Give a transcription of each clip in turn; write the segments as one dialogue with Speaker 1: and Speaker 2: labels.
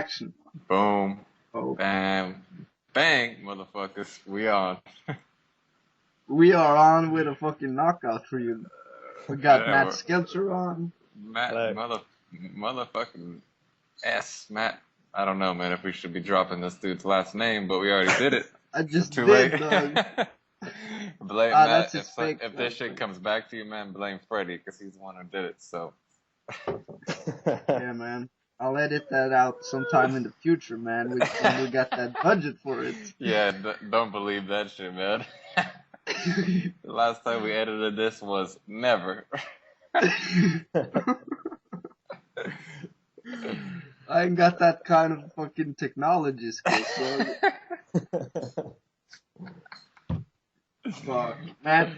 Speaker 1: action.
Speaker 2: Boom.
Speaker 1: Oh,
Speaker 2: Bam. Bang, motherfuckers. We on.
Speaker 1: we are on with a fucking knockout for you. We got
Speaker 2: Yeah,
Speaker 1: Matt Skelcher on.
Speaker 2: Matt,
Speaker 3: Hello.
Speaker 2: motherfucking S. Matt. I don't know, man, if we should be dropping this dude's last name, but we already did it.
Speaker 1: I just
Speaker 2: Too
Speaker 1: did,
Speaker 2: late.
Speaker 1: dog.
Speaker 2: Blame
Speaker 1: That's
Speaker 2: Matt.
Speaker 1: his fake
Speaker 2: If this
Speaker 1: last
Speaker 2: shit
Speaker 1: name.
Speaker 2: comes back to you, man, blame Freddie, because he's the one who did it, so.
Speaker 1: Yeah, man. I'll edit that out sometime in the future, man. When we got that budget for it.
Speaker 2: Yeah, don't believe that shit, man. The last time we edited this was never.
Speaker 1: I ain't got that kind of fucking technology skills, dog. Fuck. Matt,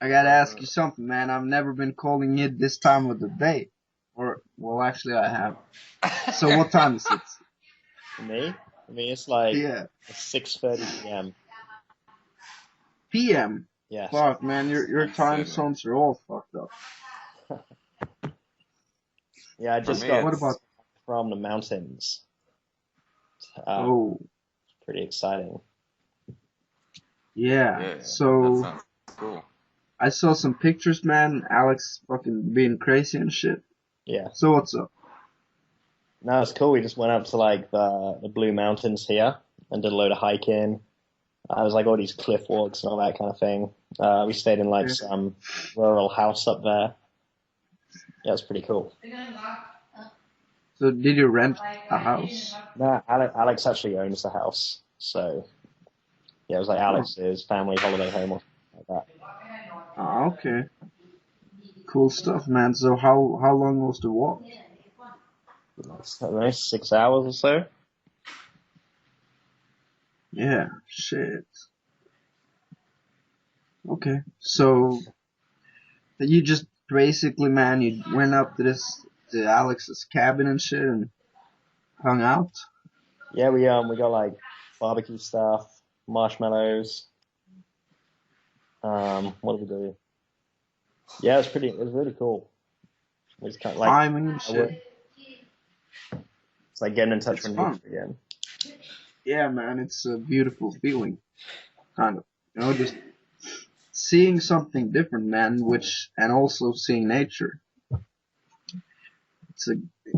Speaker 1: I gotta ask you something, man. I've never been calling it this time of the day. Or, well, actually I have. So what time is it?
Speaker 3: Me? I mean, it's like
Speaker 1: Yeah.
Speaker 3: 6:30 p.m.
Speaker 1: PM.
Speaker 3: Yes.
Speaker 1: Fuck, man, your time zones are all fucked up.
Speaker 3: Yeah, I just
Speaker 2: me,
Speaker 3: got
Speaker 1: What about,
Speaker 3: from the mountains.
Speaker 1: oh,
Speaker 3: Pretty exciting.
Speaker 1: yeah.
Speaker 2: That
Speaker 1: So,
Speaker 2: sounds cool.
Speaker 1: I saw some pictures, man. Alex fucking being crazy and shit.
Speaker 3: Yeah.
Speaker 1: So what's up?
Speaker 3: No, it's cool. We just went up to like the Blue Mountains here and did a load of hiking. I was like all these cliff walks and all that kind of thing. We stayed in like
Speaker 1: Yeah.
Speaker 3: some rural house up there. Yeah, it's pretty cool.
Speaker 1: So did you rent a house?
Speaker 3: No, Alex actually owns the house, so yeah, it was like Alex's family holiday home or something like that.
Speaker 1: Ah, okay. Cool stuff, man. So how long was the walk?
Speaker 3: I don't know, 6 hours or so.
Speaker 1: Yeah, shit. Okay. So you just basically, man, you went up to Alex's cabin and shit and hung out?
Speaker 3: Yeah, we got like barbecue stuff, marshmallows. What did we do? Yeah, it was really cool. We just kind of like,
Speaker 1: Climbing and shit.
Speaker 3: it's like getting in touch
Speaker 1: It's
Speaker 3: with
Speaker 1: fun.
Speaker 3: nature again.
Speaker 1: Yeah, man, it's a beautiful feeling. Kind of. You know, just seeing something different, man, and also seeing nature.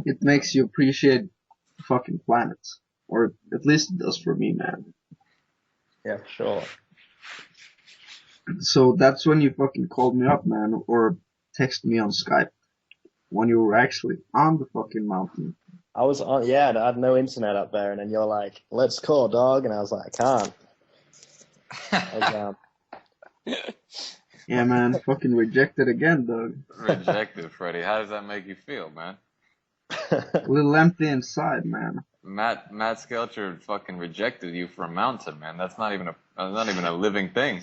Speaker 1: It makes you appreciate the fucking planet. Or at least it does for me, man.
Speaker 3: Yeah, for sure.
Speaker 1: So that's when you fucking called me up, man, or texted me on Skype. When you were actually on the fucking mountain.
Speaker 3: I was on, yeah, I had no internet up there, and then you're like, let's call, dog, and I was like, I can't. I was,
Speaker 1: Yeah, man, fucking rejected again, dog.
Speaker 2: Rejected, Freddie. How does that make you feel, man?
Speaker 1: A little empty inside, man.
Speaker 2: Matt Skelcher fucking rejected you for a mountain, man. That's not even a living thing.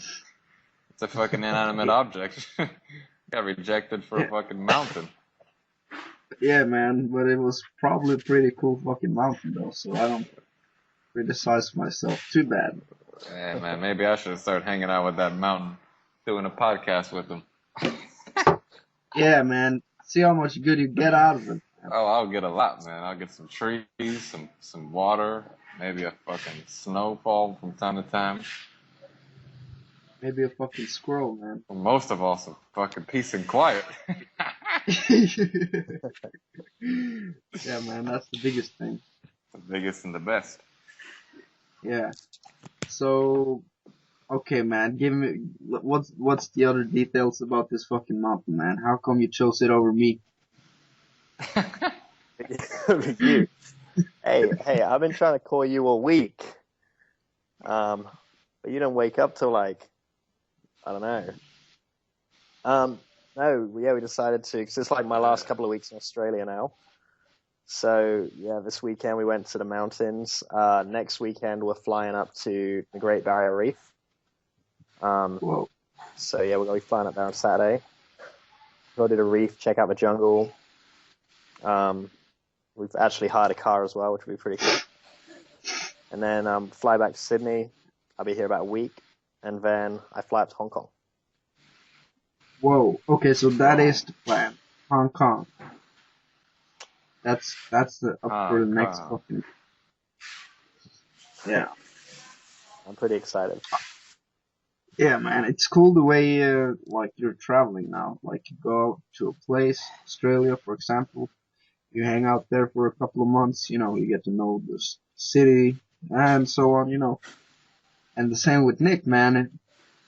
Speaker 2: It's a fucking inanimate object. Got rejected for a fucking mountain.
Speaker 1: Yeah, man, but it was probably a pretty cool fucking mountain, though, so I don't criticize myself too bad.
Speaker 2: Hey, man, maybe I should start hanging out with that mountain, doing a podcast with him.
Speaker 1: Yeah, man, see how much good you get out of it.
Speaker 2: Oh, I'll get a lot, man. I'll get some trees, some water, maybe a fucking snowfall from time to time.
Speaker 1: Maybe a fucking squirrel, man.
Speaker 2: But most of all, some fucking peace and quiet.
Speaker 1: Yeah, man, that's the biggest thing.
Speaker 2: The biggest and the best.
Speaker 1: Yeah. So, okay, man, give me what's the other details about this fucking mountain, man? How come you chose it over me?
Speaker 3: you. Hey, I've been trying to call you a week. But you don't wake up till like, I don't know. No, yeah, we decided to, because it's like my last couple of weeks in Australia now. So, yeah, this weekend we went to the mountains. Next weekend we're flying up to the Great Barrier Reef.
Speaker 1: Whoa.
Speaker 3: So, yeah, we're going to be flying up there on Saturday. Go to the reef, check out the jungle. We've actually hired a car as well, which will be pretty cool. And then fly back to Sydney. I'll be here about a week. And then I fly up to Hong Kong.
Speaker 1: Whoa. Okay, so that is the plan. Hong Kong. That's the up for
Speaker 2: Oh,
Speaker 1: the next
Speaker 2: God.
Speaker 1: fucking yeah.
Speaker 3: I'm pretty excited.
Speaker 1: Yeah, man, it's cool the way like you're traveling now. Like you go to a place, Australia, for example, you hang out there for a couple of months. You get to know the city and so on. And the same with Nick, man.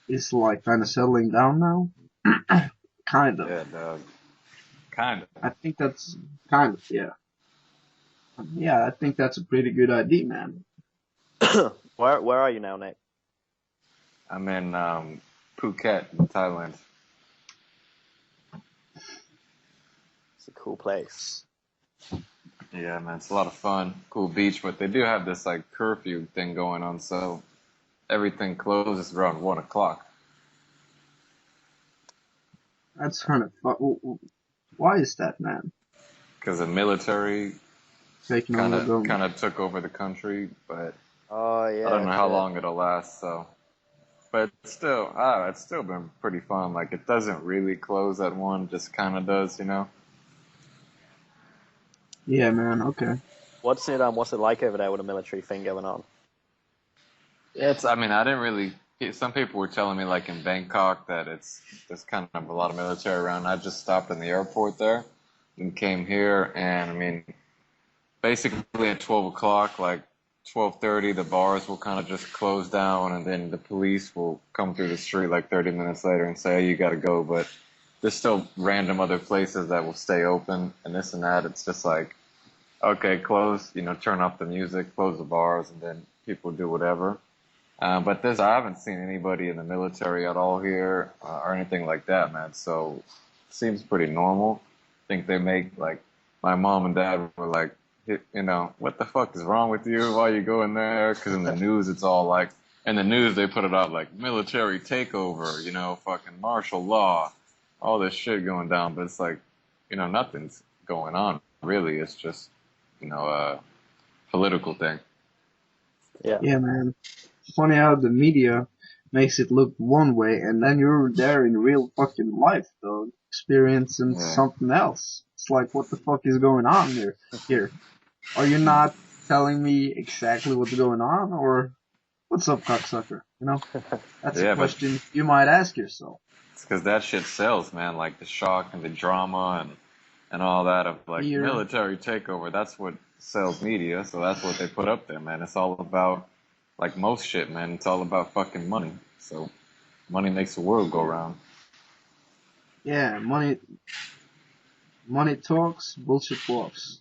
Speaker 1: It's like kind of settling down now. Kind of.
Speaker 2: Yeah, dog. Kind of.
Speaker 1: I think that's kind of yeah. Yeah, I think that's a pretty good idea, man.
Speaker 3: Where are you now, Nick?
Speaker 2: I'm in Phuket, in Thailand.
Speaker 3: It's a cool place.
Speaker 2: Yeah, man, it's a lot of fun. Cool beach, but they do have this like curfew thing going on, so everything closes around 1 o'clock.
Speaker 1: That's kind of why is that, man?
Speaker 2: Because the military
Speaker 1: Taking
Speaker 2: kind
Speaker 1: over the
Speaker 2: of
Speaker 1: government.
Speaker 2: kind of took over the country, but
Speaker 3: Oh
Speaker 2: I don't
Speaker 3: yeah,
Speaker 2: know how
Speaker 3: shit.
Speaker 2: long it'll last. So, but still, it's still been pretty fun. Like it doesn't really close at 1, just kind of does, you know.
Speaker 1: Yeah, man. Okay.
Speaker 3: What's it like over there with a military thing going on?
Speaker 2: It's, I mean, I didn't really. Some people were telling me, like in Bangkok, that there's kind of a lot of military around. I just stopped in the airport there and came here, and I mean, basically at 12 o'clock, like 12:30, the bars will kind of just close down, and then the police will come through the street like 30 minutes later and say, hey, you got to go. But there's still random other places that will stay open and this and that. It's just like, okay, close, turn off the music, close the bars, and then people do whatever. But I haven't seen anybody in the military at all here or anything like that, man. So it seems pretty normal. I think they make like my mom and dad were like, what the fuck is wrong with you? Why you going there? Because in the news, it's all like, in the news they put it out like military takeover, fucking martial law, all this shit going down. But it's like, nothing's going on really. It's just, a political thing.
Speaker 3: Yeah.
Speaker 1: Yeah, man. Funny how the media makes it look one way, and then you're there in real fucking life, though, experiencing
Speaker 2: Yeah.
Speaker 1: something else. It's like, what the fuck is going on here? Here, are you not telling me exactly what's going on, or what's up, cocksucker? That's a
Speaker 2: Yeah, but
Speaker 1: question you might ask yourself.
Speaker 2: it's because that shit sells, man. Like the shock and the drama and all that of like
Speaker 1: Here,
Speaker 2: military takeover. That's what sells media. So that's what they put up there, man. It's all about like most shit, man. It's all about fucking money. So money makes the world go round.
Speaker 1: yeah, money talks, bullshit walks.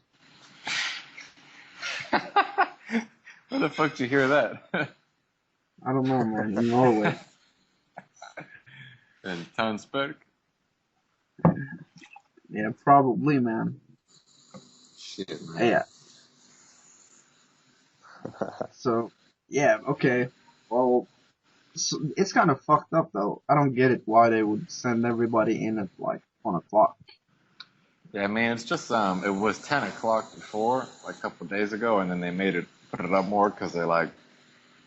Speaker 2: Where the fuck did you hear that?
Speaker 1: I don't know, man. In Norway.
Speaker 2: In Tønsberg?
Speaker 1: Yeah, probably, man.
Speaker 2: Shit, man.
Speaker 1: Yeah. So, yeah, okay. Well, so it's kind of fucked up though. I don't get it why they would send everybody in at like 1 o'clock.
Speaker 2: Yeah, I mean, it's just it was 10 o'clock before, like a couple of days ago, and then they put it up more because they're like,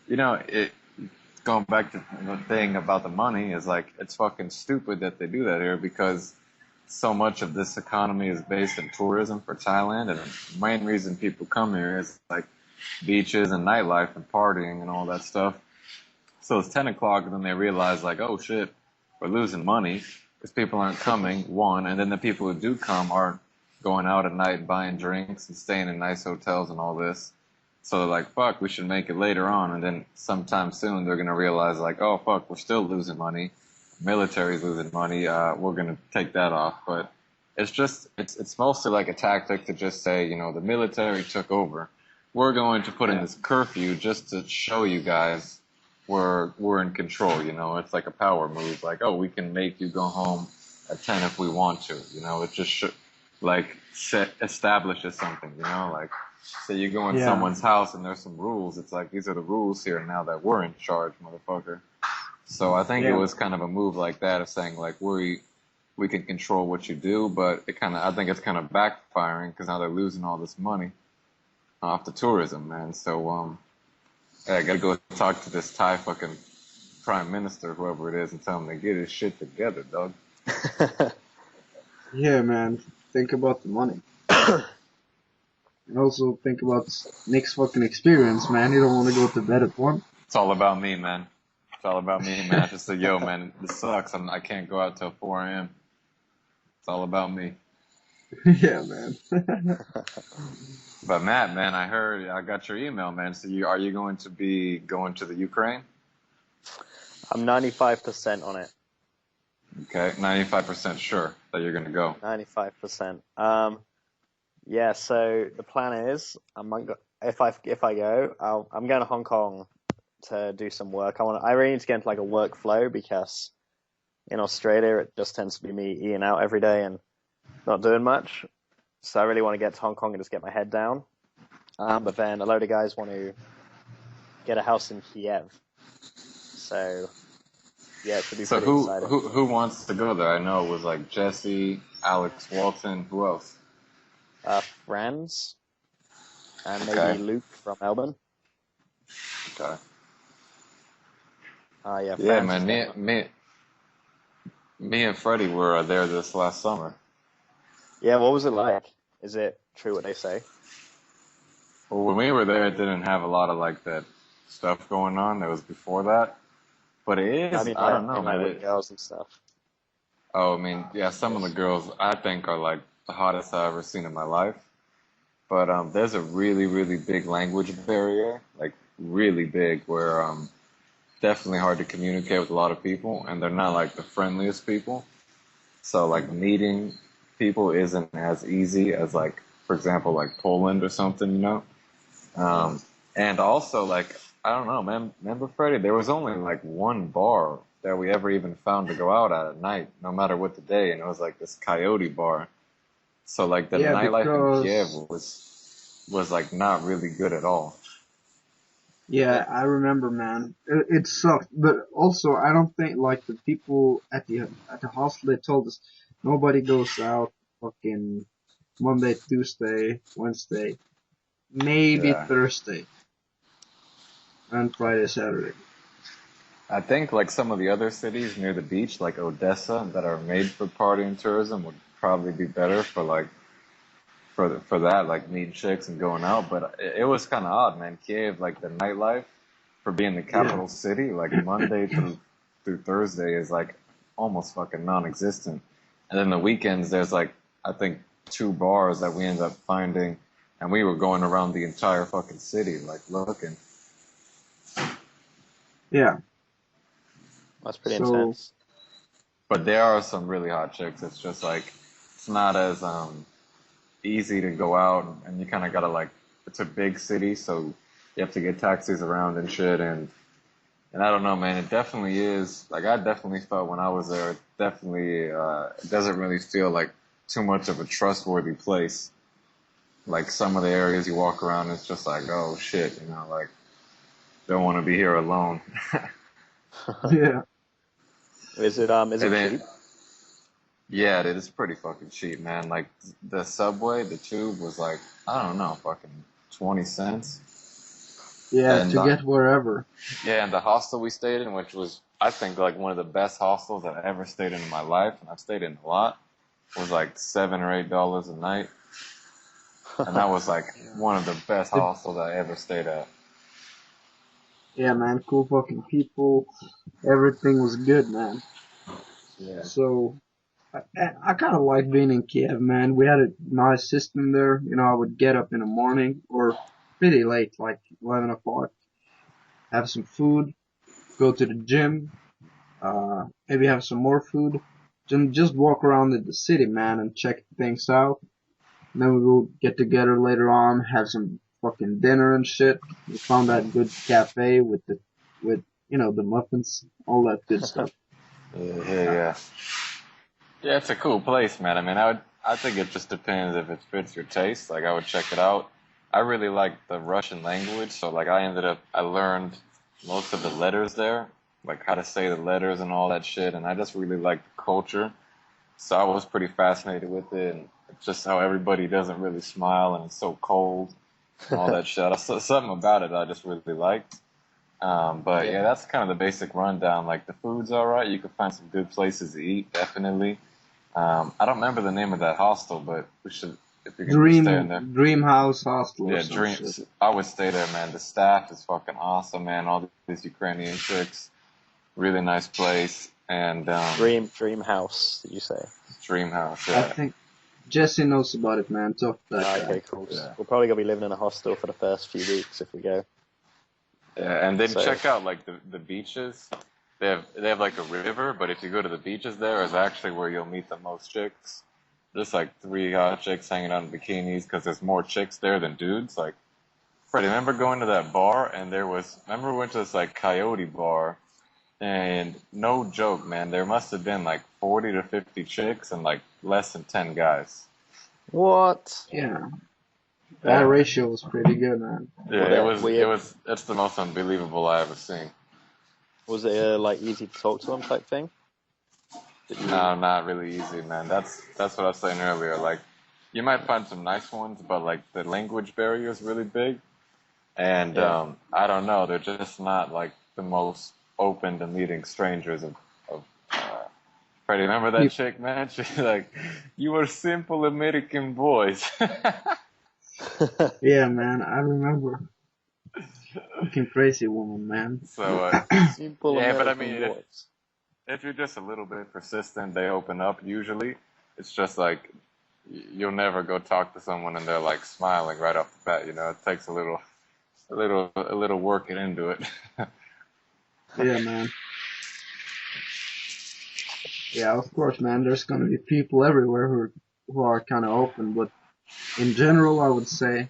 Speaker 2: it going back to the thing about the money is like it's fucking stupid that they do that here because so much of this economy is based in tourism for Thailand, and the main reason people come here is like beaches and nightlife and partying and all that stuff. So it's 10 o'clock, and then they realize like, oh shit, we're losing money because people aren't coming. One, and then the people who do come aren't going out at night buying drinks and staying in nice hotels and all this. So they're like, fuck, we should make it later on. And then sometime soon they're going to realize like, oh fuck, we're still losing money. Military's losing money. We're going to take that off. But it's mostly like a tactic to just say, the military took over. We're going to put in
Speaker 1: Yeah.
Speaker 2: this curfew just to show you guys we're in control. It's like a power move. Like, oh, we can make you go home at 10 if we want to. It just establishes something. Like say you go in
Speaker 1: Yeah.
Speaker 2: someone's house and there's some rules. It's like these are the rules here now that we're in charge, motherfucker. So I think it
Speaker 1: Yeah.
Speaker 2: was kind of a move like that of saying like we can control what you do, but I think it's kind of backfiring because now they're losing all this money off the tourism, man. So I gotta go talk to this Thai fucking prime minister, whoever it is, and tell him to get his shit together, dog.
Speaker 1: Yeah, man. Think about the money. And also think about Nick's fucking experience, man. You don't want to go to bed at 1.
Speaker 2: It's all about me, man. It's all about me, man. I just say, yo, man, this sucks. I can't go out till 4 a.m. It's all about me.
Speaker 1: Yeah, man.
Speaker 2: But Matt, man, I heard I got your email, man. So are you going to be going to the Ukraine?
Speaker 3: I'm 95% on it.
Speaker 2: Okay, 95% sure that you're gonna go.
Speaker 3: 95%. Yeah. So the plan is, if I go, I'm going to Hong Kong to do some work. I really need to get into like a workflow because in Australia it just tends to be me eating out every day and not doing much. So I really want to get to Hong Kong and just get my head down. But then a load of guys want to get a house in Kiev. So yeah, it should be
Speaker 2: So
Speaker 3: pretty exciting.
Speaker 2: who wants to go there? I know it was like Jesse, Alex Walton. Who else?
Speaker 3: Friends and maybe
Speaker 2: Okay,
Speaker 3: Luke from Melbourne.
Speaker 2: okay.
Speaker 3: Yeah,
Speaker 2: Yeah,
Speaker 3: Franz is
Speaker 2: man.
Speaker 3: definitely.
Speaker 2: Me and Freddie were there this last summer.
Speaker 3: Yeah, what was it like? Is it true what they say?
Speaker 2: Well, when we were there, it didn't have a lot of like that stuff going on. That was before that. But it
Speaker 3: I
Speaker 2: is.
Speaker 3: mean,
Speaker 2: I don't
Speaker 3: I
Speaker 2: know,
Speaker 3: mean, like
Speaker 2: man.
Speaker 3: with the girls and stuff.
Speaker 2: Oh, I mean, yeah. Some of the girls I think are like the hottest I've ever seen in my life. But there's a really, really big language barrier, like really big, where definitely hard to communicate with a lot of people, and they're not like the friendliest people. So like meeting people isn't as easy as like, for example, like Poland or something, you know.
Speaker 3: Mm.
Speaker 2: Um, and also like I don't know, man. Remember Freddie? There was only like one bar that we ever even found to go out at night, no matter what the day, and it was like this Coyote bar. So like the
Speaker 1: Yeah,
Speaker 2: nightlife in Kiev
Speaker 1: because
Speaker 2: was like not really good at all.
Speaker 1: yeah, I remember, man. It sucked, but also I don't think like the people at the hostel they told us nobody goes out fucking Monday, Tuesday, Wednesday, maybe
Speaker 2: Yeah.
Speaker 1: Thursday and Friday, Saturday.
Speaker 2: I think like some of the other cities near the beach, like Odessa, that are made for party and tourism, would probably be better for like for that, like meeting chicks and going out. But it was kind of odd, man. Kiev, like the nightlife for being the
Speaker 1: Yeah,
Speaker 2: capital city, like Monday through Thursday is like almost fucking non-existent. And then the weekends, there's like I think two bars that we ended up finding, and we were going around the entire fucking city, like looking.
Speaker 1: yeah.
Speaker 3: That's pretty
Speaker 1: So
Speaker 3: intense.
Speaker 2: But there are some really hot chicks. It's just like it's not as easy to go out, and you kind of gotta like it's a big city, so you have to get taxis around and shit. And I don't know, man. It definitely is like I definitely felt when I was there. It definitely it doesn't really feel like too much of a trustworthy place. Like some of the areas you walk around, it's just like oh shit, you know, like don't want to be here alone.
Speaker 1: yeah,
Speaker 3: Is
Speaker 2: And
Speaker 3: it
Speaker 2: then
Speaker 3: cheap?
Speaker 2: yeah, it is pretty fucking cheap, man. Like the subway, the tube was like I don't know, fucking 20 cents.
Speaker 1: yeah.
Speaker 2: And
Speaker 1: To get wherever.
Speaker 2: yeah, and the hostel we stayed in, which was I think like one of the best hostels that I ever stayed in my life, and I've stayed in a lot, was like $7 or $8 a night, and that was like
Speaker 1: Yeah.
Speaker 2: one of the best
Speaker 1: The,
Speaker 2: hostels I ever stayed at.
Speaker 1: yeah, man. Cool fucking people. Everything was good, man.
Speaker 2: Yeah.
Speaker 1: So I kind of like being in Kiev, man. We had a nice system there. You know, I would get up in the morning or pretty late, like 11 o'clock, have some food, go to the gym, maybe have some more food, then just walk around in the city, man, and check things out. And then we will get together later on, have some fucking dinner and shit. We found that good cafe with, you know, the muffins, all that good stuff.
Speaker 2: Yeah, yeah, yeah. Yeah, it's a cool place, man. I mean, I think it just depends if it fits your taste. Like, I would check it out. I really like the Russian language, so like, I learned most of the letters there, like how to say the letters and all that shit, and I just really like the culture. So I was pretty fascinated with it, and just how everybody doesn't really smile and it's so cold and all that shit. Something about it I just really liked. But yeah,
Speaker 3: Yeah.
Speaker 2: that's kind of the basic rundown. Like the food's all right. You can find some good places to eat, definitely. I don't remember the name of that hostel, but if you're gonna be staying there.
Speaker 1: Dream House Hostel or
Speaker 2: Yeah,
Speaker 1: some shit.
Speaker 2: dreams. I would stay there, man. The staff is fucking awesome, man. All these Ukrainian chicks, really nice place, and
Speaker 3: Dream house, did you say?
Speaker 2: dream house.
Speaker 1: I
Speaker 2: Yeah,
Speaker 1: think Jesse knows about it, man. Talk to that guy.
Speaker 3: Okay, cool.
Speaker 2: yeah,
Speaker 3: We're probably gonna be living in a hostel for the first few weeks if we go.
Speaker 2: yeah. And then
Speaker 3: So
Speaker 2: check out like the beaches. They have like a river, but if you go to the beaches, there is actually where you'll meet the most chicks. Just like three hot chicks hanging out in bikinis because there's more chicks there than dudes. Like, Freddie, remember going to that bar and remember we went to this like coyote bar and no joke, man, there must have been like 40 to 50 chicks and like less than 10 guys.
Speaker 3: what?
Speaker 1: Yeah, that
Speaker 2: Yeah,
Speaker 1: ratio was pretty good, man.
Speaker 2: yeah,
Speaker 3: Well, that weird.
Speaker 2: it's the most unbelievable I ever seen.
Speaker 3: Was it like easy to talk to them type thing? Did you?
Speaker 2: No, not really easy, man. That's what I was saying earlier. Like, you might find some nice ones, but like the language barrier is really big. And
Speaker 3: Yeah.
Speaker 2: I don't know, they're just not like the most open to meeting strangers of Freddie, remember that
Speaker 1: You-
Speaker 2: chick, man? She's like, you were simple American boys.
Speaker 1: Yeah, man, I remember. Fucking crazy woman, man.
Speaker 2: So,
Speaker 3: Simple
Speaker 2: yeah, but I
Speaker 3: American
Speaker 2: mean,
Speaker 3: boys.
Speaker 2: if you're just a little bit persistent, they open up usually. It's just like, you'll never go talk to someone and they're like smiling right off the bat, you know? It takes a little working into it.
Speaker 1: Yeah, man. Yeah, of course, man. There's gonna be people everywhere who are kind of open, but in general, I would say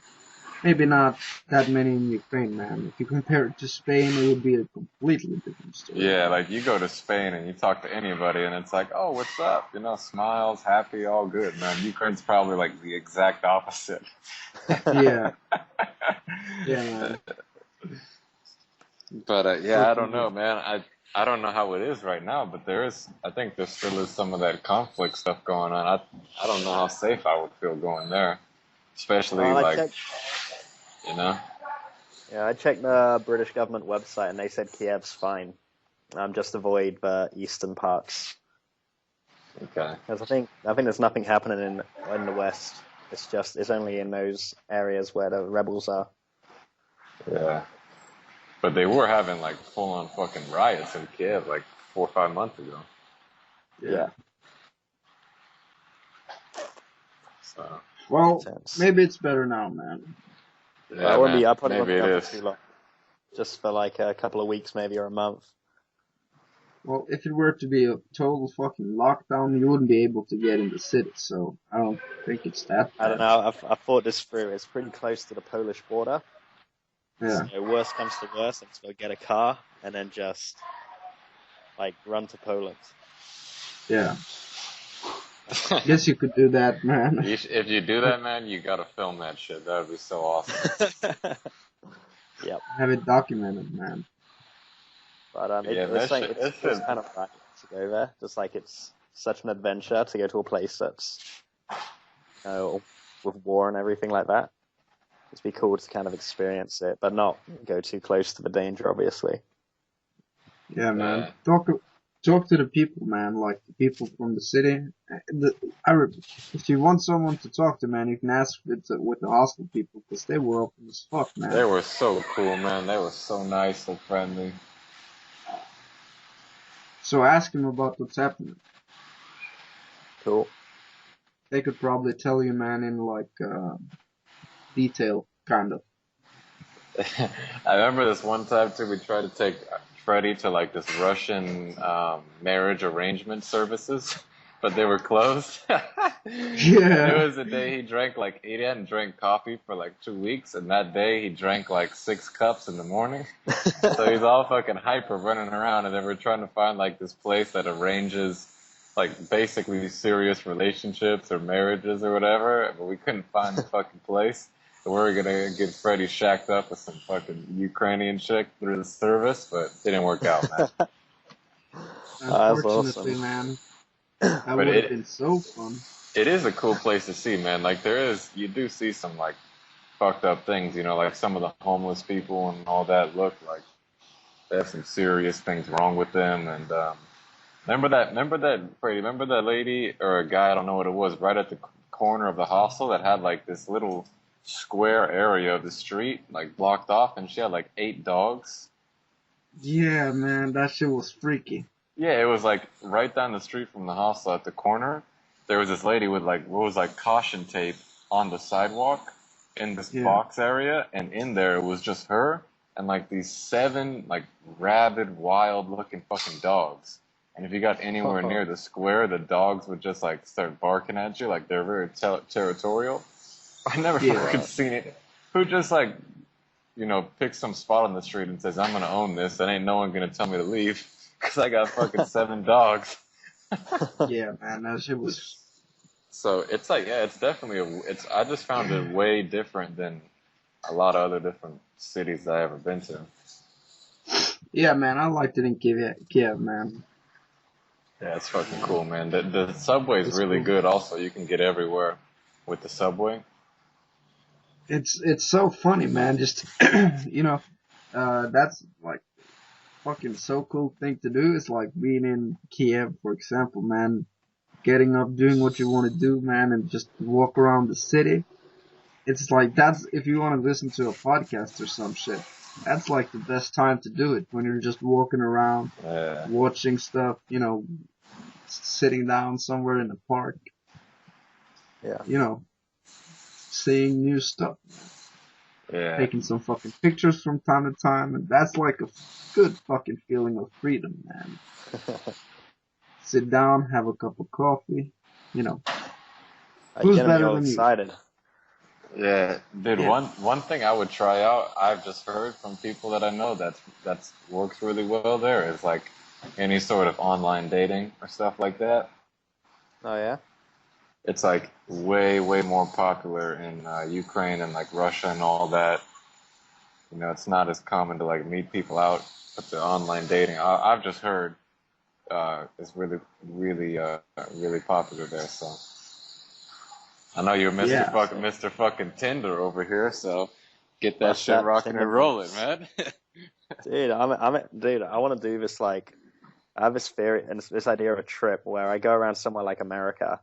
Speaker 1: maybe not that many in Ukraine, man. If you compare it to Spain, it would be a completely different story.
Speaker 2: Yeah, like you go to Spain and you talk to anybody and it's like, oh, what's up? You know, smiles, happy, all good, man. Ukraine's probably like the exact opposite.
Speaker 1: Yeah, yeah, man.
Speaker 2: But yeah, I don't know, man. I don't know how it is right now, but I think there still is some of that conflict stuff going on. I don't know how safe I would feel going there, especially
Speaker 3: Well, I
Speaker 2: like,
Speaker 3: checked.
Speaker 2: you know.
Speaker 3: Yeah, I checked the British government website and they said Kiev's fine. Just avoid the eastern parts.
Speaker 2: Okay.
Speaker 3: Because I think there's nothing happening in the west. It's only in those areas where the rebels are.
Speaker 2: Yeah. But they were having like full on fucking riots in Kiev like 4 or 5 months ago.
Speaker 3: Yeah.
Speaker 2: So
Speaker 1: Well,
Speaker 3: Sense.
Speaker 1: maybe it's better now, man.
Speaker 2: yeah,
Speaker 3: I won't
Speaker 2: man,
Speaker 3: be. I probably won't
Speaker 2: maybe
Speaker 3: be
Speaker 2: it
Speaker 3: gone
Speaker 2: is.
Speaker 3: for too long. Just for like a couple of weeks, maybe, or a month.
Speaker 1: Well, if it were to be a total fucking lockdown, you wouldn't be able to get in the city, so I don't think it's that
Speaker 3: I don't
Speaker 1: bad.
Speaker 3: know. I've thought this through. It's pretty close to the Polish border.
Speaker 1: Yeah,
Speaker 3: So worst comes to worst, I'm just gonna get a car and then just like run to Poland.
Speaker 1: yeah. Guess you could do that, man.
Speaker 2: If you do that, man, you gotta film that shit. That would be so awesome.
Speaker 3: Yep.
Speaker 1: Have it documented, man.
Speaker 3: But
Speaker 2: Yeah,
Speaker 3: it's like
Speaker 2: that
Speaker 3: it's
Speaker 2: shit.
Speaker 3: kind of right to go there. Just like it's such an adventure to go to a place that's with war and everything like that. It'd be cool to kind of experience it, but not go too close to the danger, obviously.
Speaker 1: Yeah, man.
Speaker 2: Yeah.
Speaker 1: Talk to the people, man. Like the people from the city. If you want someone to talk to, man, you can ask with the hostel people because they were open as fuck,
Speaker 2: They
Speaker 1: man.
Speaker 2: were so cool, man. They were so nice, so friendly.
Speaker 1: So ask them about what's happening.
Speaker 3: Cool.
Speaker 1: They could probably tell you, man, in like detail, kind of.
Speaker 2: I remember this one time too. We tried to take Freddie to like this Russian marriage arrangement services, but they were closed.
Speaker 1: Yeah.
Speaker 2: It was the day he hadn't drank coffee for like 2 weeks, and that day he drank like 6 cups in the morning. So he's all fucking hyper running around, and then we're trying to find like this place that arranges like basically serious relationships or marriages or whatever, but we couldn't find the fucking place. So we were gonna get Freddie shacked up with some fucking Ukrainian chick through the service, but it didn't work out, man.
Speaker 3: That's
Speaker 1: Unfortunately,
Speaker 3: awesome.
Speaker 1: man, that
Speaker 2: But
Speaker 1: would have been so fun.
Speaker 2: it is a cool place to see, man. Like you do see some like fucked up things, you know, like some of the homeless people and all that look like they have some serious things wrong with them. And remember that, Freddie, remember that lady or a guy, I don't know what it was, right at the corner of the hostel that had like this little square area of the street like blocked off, and she had like 8 dogs.
Speaker 1: Yeah, man, that shit was freaky.
Speaker 2: Yeah, it was like right down the street from the hostel at the corner. There was this lady with like what was like caution tape on the sidewalk in this
Speaker 1: Yeah.
Speaker 2: box area, and in there it was just her and like these 7 like rabid, wild looking fucking dogs. And if you got anywhere near the square, the dogs would just like start barking at you, like they're very territorial. I never
Speaker 1: Yeah.
Speaker 2: fucking seen it. Who just like, picks some spot on the street and says, "I'm gonna own this, and ain't no one gonna tell me to leave because I got fucking 7 dogs."
Speaker 1: Yeah, man, that shit was.
Speaker 2: So it's like, yeah, it's definitely I just found it way different than a lot of other different cities I ever been to.
Speaker 1: Yeah, man, I liked it in Kiev, man.
Speaker 2: Yeah, it's fucking cool, man. The subway is
Speaker 1: It's
Speaker 2: really
Speaker 1: cool.
Speaker 2: good. Also, you can get everywhere with the subway.
Speaker 1: It's so funny, man. Just that's like fucking so cool thing to do. It's like being in Kiev, for example, man. Getting up, doing what you want to do, man, and just walk around the city. It's like that's if you want to listen to a podcast or some shit. That's like the best time to do it when you're just walking around,
Speaker 2: Yeah,
Speaker 1: watching stuff, sitting down somewhere in the park,
Speaker 3: Yeah.
Speaker 1: seeing new stuff,
Speaker 2: yeah,
Speaker 1: taking some fucking pictures from time to time, and that's like a good fucking feeling of freedom, man. Sit down, have a cup of coffee, who's
Speaker 3: Getting me
Speaker 1: better
Speaker 3: all
Speaker 1: than you?
Speaker 3: excited.
Speaker 2: yeah, dude.
Speaker 1: Yeah.
Speaker 2: One thing I would try out. I've just heard from people that I know that's works really well there is like any sort of online dating or stuff like that.
Speaker 3: Oh yeah.
Speaker 2: It's like way, way more popular in Ukraine and like Russia and all that. It's not as common to like meet people out, but the online dating, I've just heard, is really, really, really popular there. So I know you're
Speaker 1: Yeah.
Speaker 2: Mr. fucking Tinder over here, so get that
Speaker 3: Bust
Speaker 2: shit
Speaker 3: that
Speaker 2: rocking
Speaker 3: Tinder
Speaker 2: and rolling,
Speaker 3: moves.
Speaker 2: man.
Speaker 3: Dude, dude, I want to do this like, I have this theory and this idea of a trip where I go around somewhere like America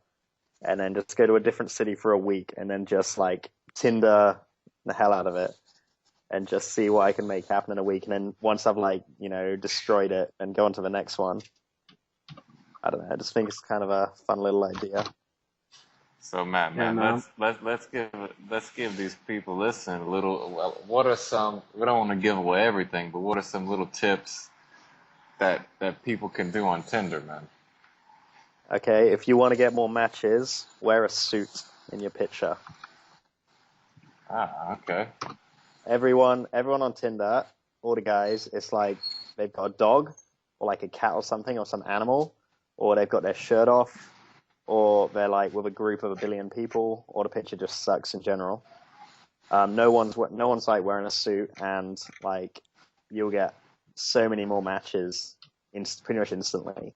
Speaker 3: and then just go to a different city for a week and then just like Tinder the hell out of it and just see what I can make happen in a week. And then once I've like, destroyed it and go on to the next one. I don't know. I just think it's kind of a fun little idea.
Speaker 2: So man,
Speaker 1: Yeah, man.
Speaker 2: let's give these people listening a little. Well, what are some? We don't want to give away everything, but what are some little tips that people can do on Tinder, man?
Speaker 3: Okay, if you want to get more matches, wear a suit in your picture.
Speaker 2: Ah, okay.
Speaker 3: Everyone on Tinder, all the guys, it's like they've got a dog or like a cat or something or some animal, or they've got their shirt off, or they're like with a group of 1 billion people, or the picture just sucks in general. No one's like wearing a suit, and like you'll get so many more matches pretty much instantly.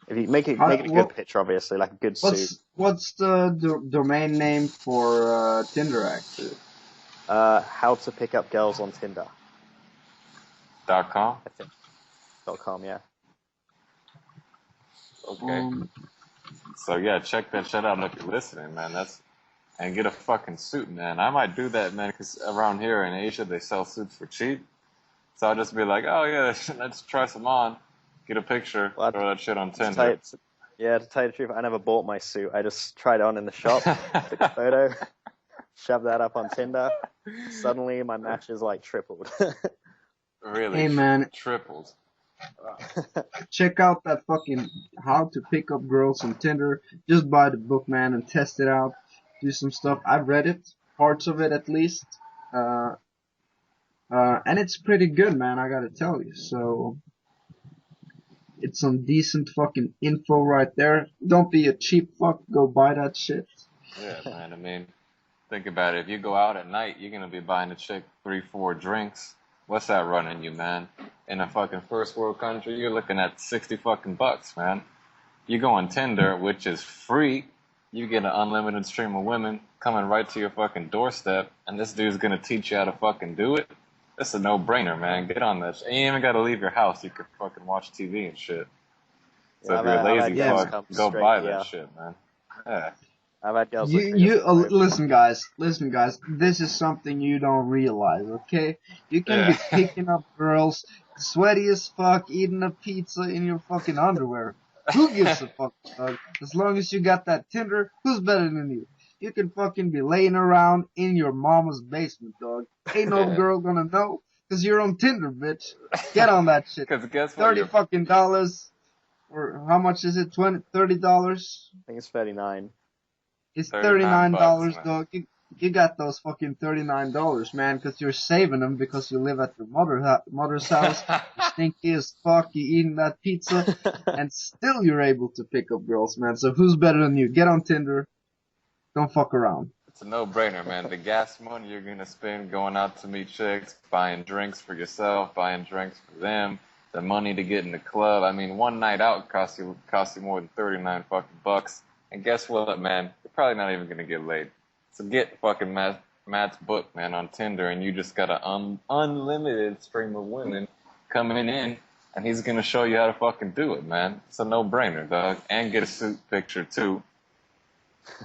Speaker 3: If you make it a good picture, obviously, like a good suit.
Speaker 1: What's the domain name for Tinder actually?
Speaker 3: How to pick up girls on Tinder.
Speaker 2: .com.
Speaker 3: I think. .com, yeah.
Speaker 2: Okay. So yeah, check that shit out if you're listening, man. And get a fucking suit, man. I might do that, man, because around here in Asia they sell suits for cheap. So I'll just be like, oh yeah, let's try some on, get a picture, throw that shit on Tinder.
Speaker 3: To tell you the truth, I never bought my suit. I just tried it on in the shop, took a photo, shoved that up on Tinder. Suddenly my matches like tripled.
Speaker 2: Really?
Speaker 1: Hey, man.
Speaker 2: Tripled.
Speaker 1: Check out that fucking How to Pick Up Girls on Tinder. Just buy the book, man, and test it out. Do some stuff. I've read it, parts of it at least. And it's pretty good, man, I gotta tell you. So, it's some decent fucking info right there. Don't be a cheap fuck, go buy that shit.
Speaker 2: Yeah, man, I mean, think about it. If you go out at night, you're gonna be buying a chick 3-4 drinks. What's that running you, man? In a fucking first world country, you're looking at 60 fucking bucks, man. You go on Tinder, which is free. You get an unlimited stream of women coming right to your fucking doorstep, and this dude's gonna teach you how to fucking do it. It's a no-brainer, man. Get on this. And you ain't even gotta leave your house. You can fucking watch TV and shit. So if you're a lazy fuck, go buy that shit, man. Yeah.
Speaker 3: I've had girls look me up
Speaker 1: You
Speaker 3: and over.
Speaker 1: listen guys, this is something you don't realize, okay? You can
Speaker 2: Yeah.
Speaker 1: be picking up girls, sweaty as fuck, eating a pizza in your fucking underwear. Who gives a fuck, dog? As long as you got that Tinder, who's better than you? You can fucking be laying around in your mama's basement, dog. Ain't no girl gonna know, cause you're on Tinder, bitch. Get on that shit.
Speaker 2: Because guess what?
Speaker 1: 30
Speaker 2: You're
Speaker 1: fucking dollars, or how much is it? $30?
Speaker 3: I think it's 39.
Speaker 1: It's
Speaker 2: $39,
Speaker 1: $39,
Speaker 2: man.
Speaker 1: dog. You got those fucking $39, man, because you're saving them because you live at your mother's house. You're stinky as fuck. You eating that pizza, and still you're able to pick up girls, man. So who's better than you? Get on Tinder. Don't fuck around.
Speaker 2: It's a no-brainer, man. The gas money you're gonna spend going out to meet chicks, buying drinks for yourself, buying drinks for them, the money to get in the club. I mean, one night out costs you more than 39 fucking bucks. And guess what, man? You're probably not even gonna get laid. So get fucking Matt's book, man, on Tinder, and you just got an unlimited stream of women coming in, and he's gonna show you how to fucking do it, man. It's a no-brainer, dog. And get a suit picture too.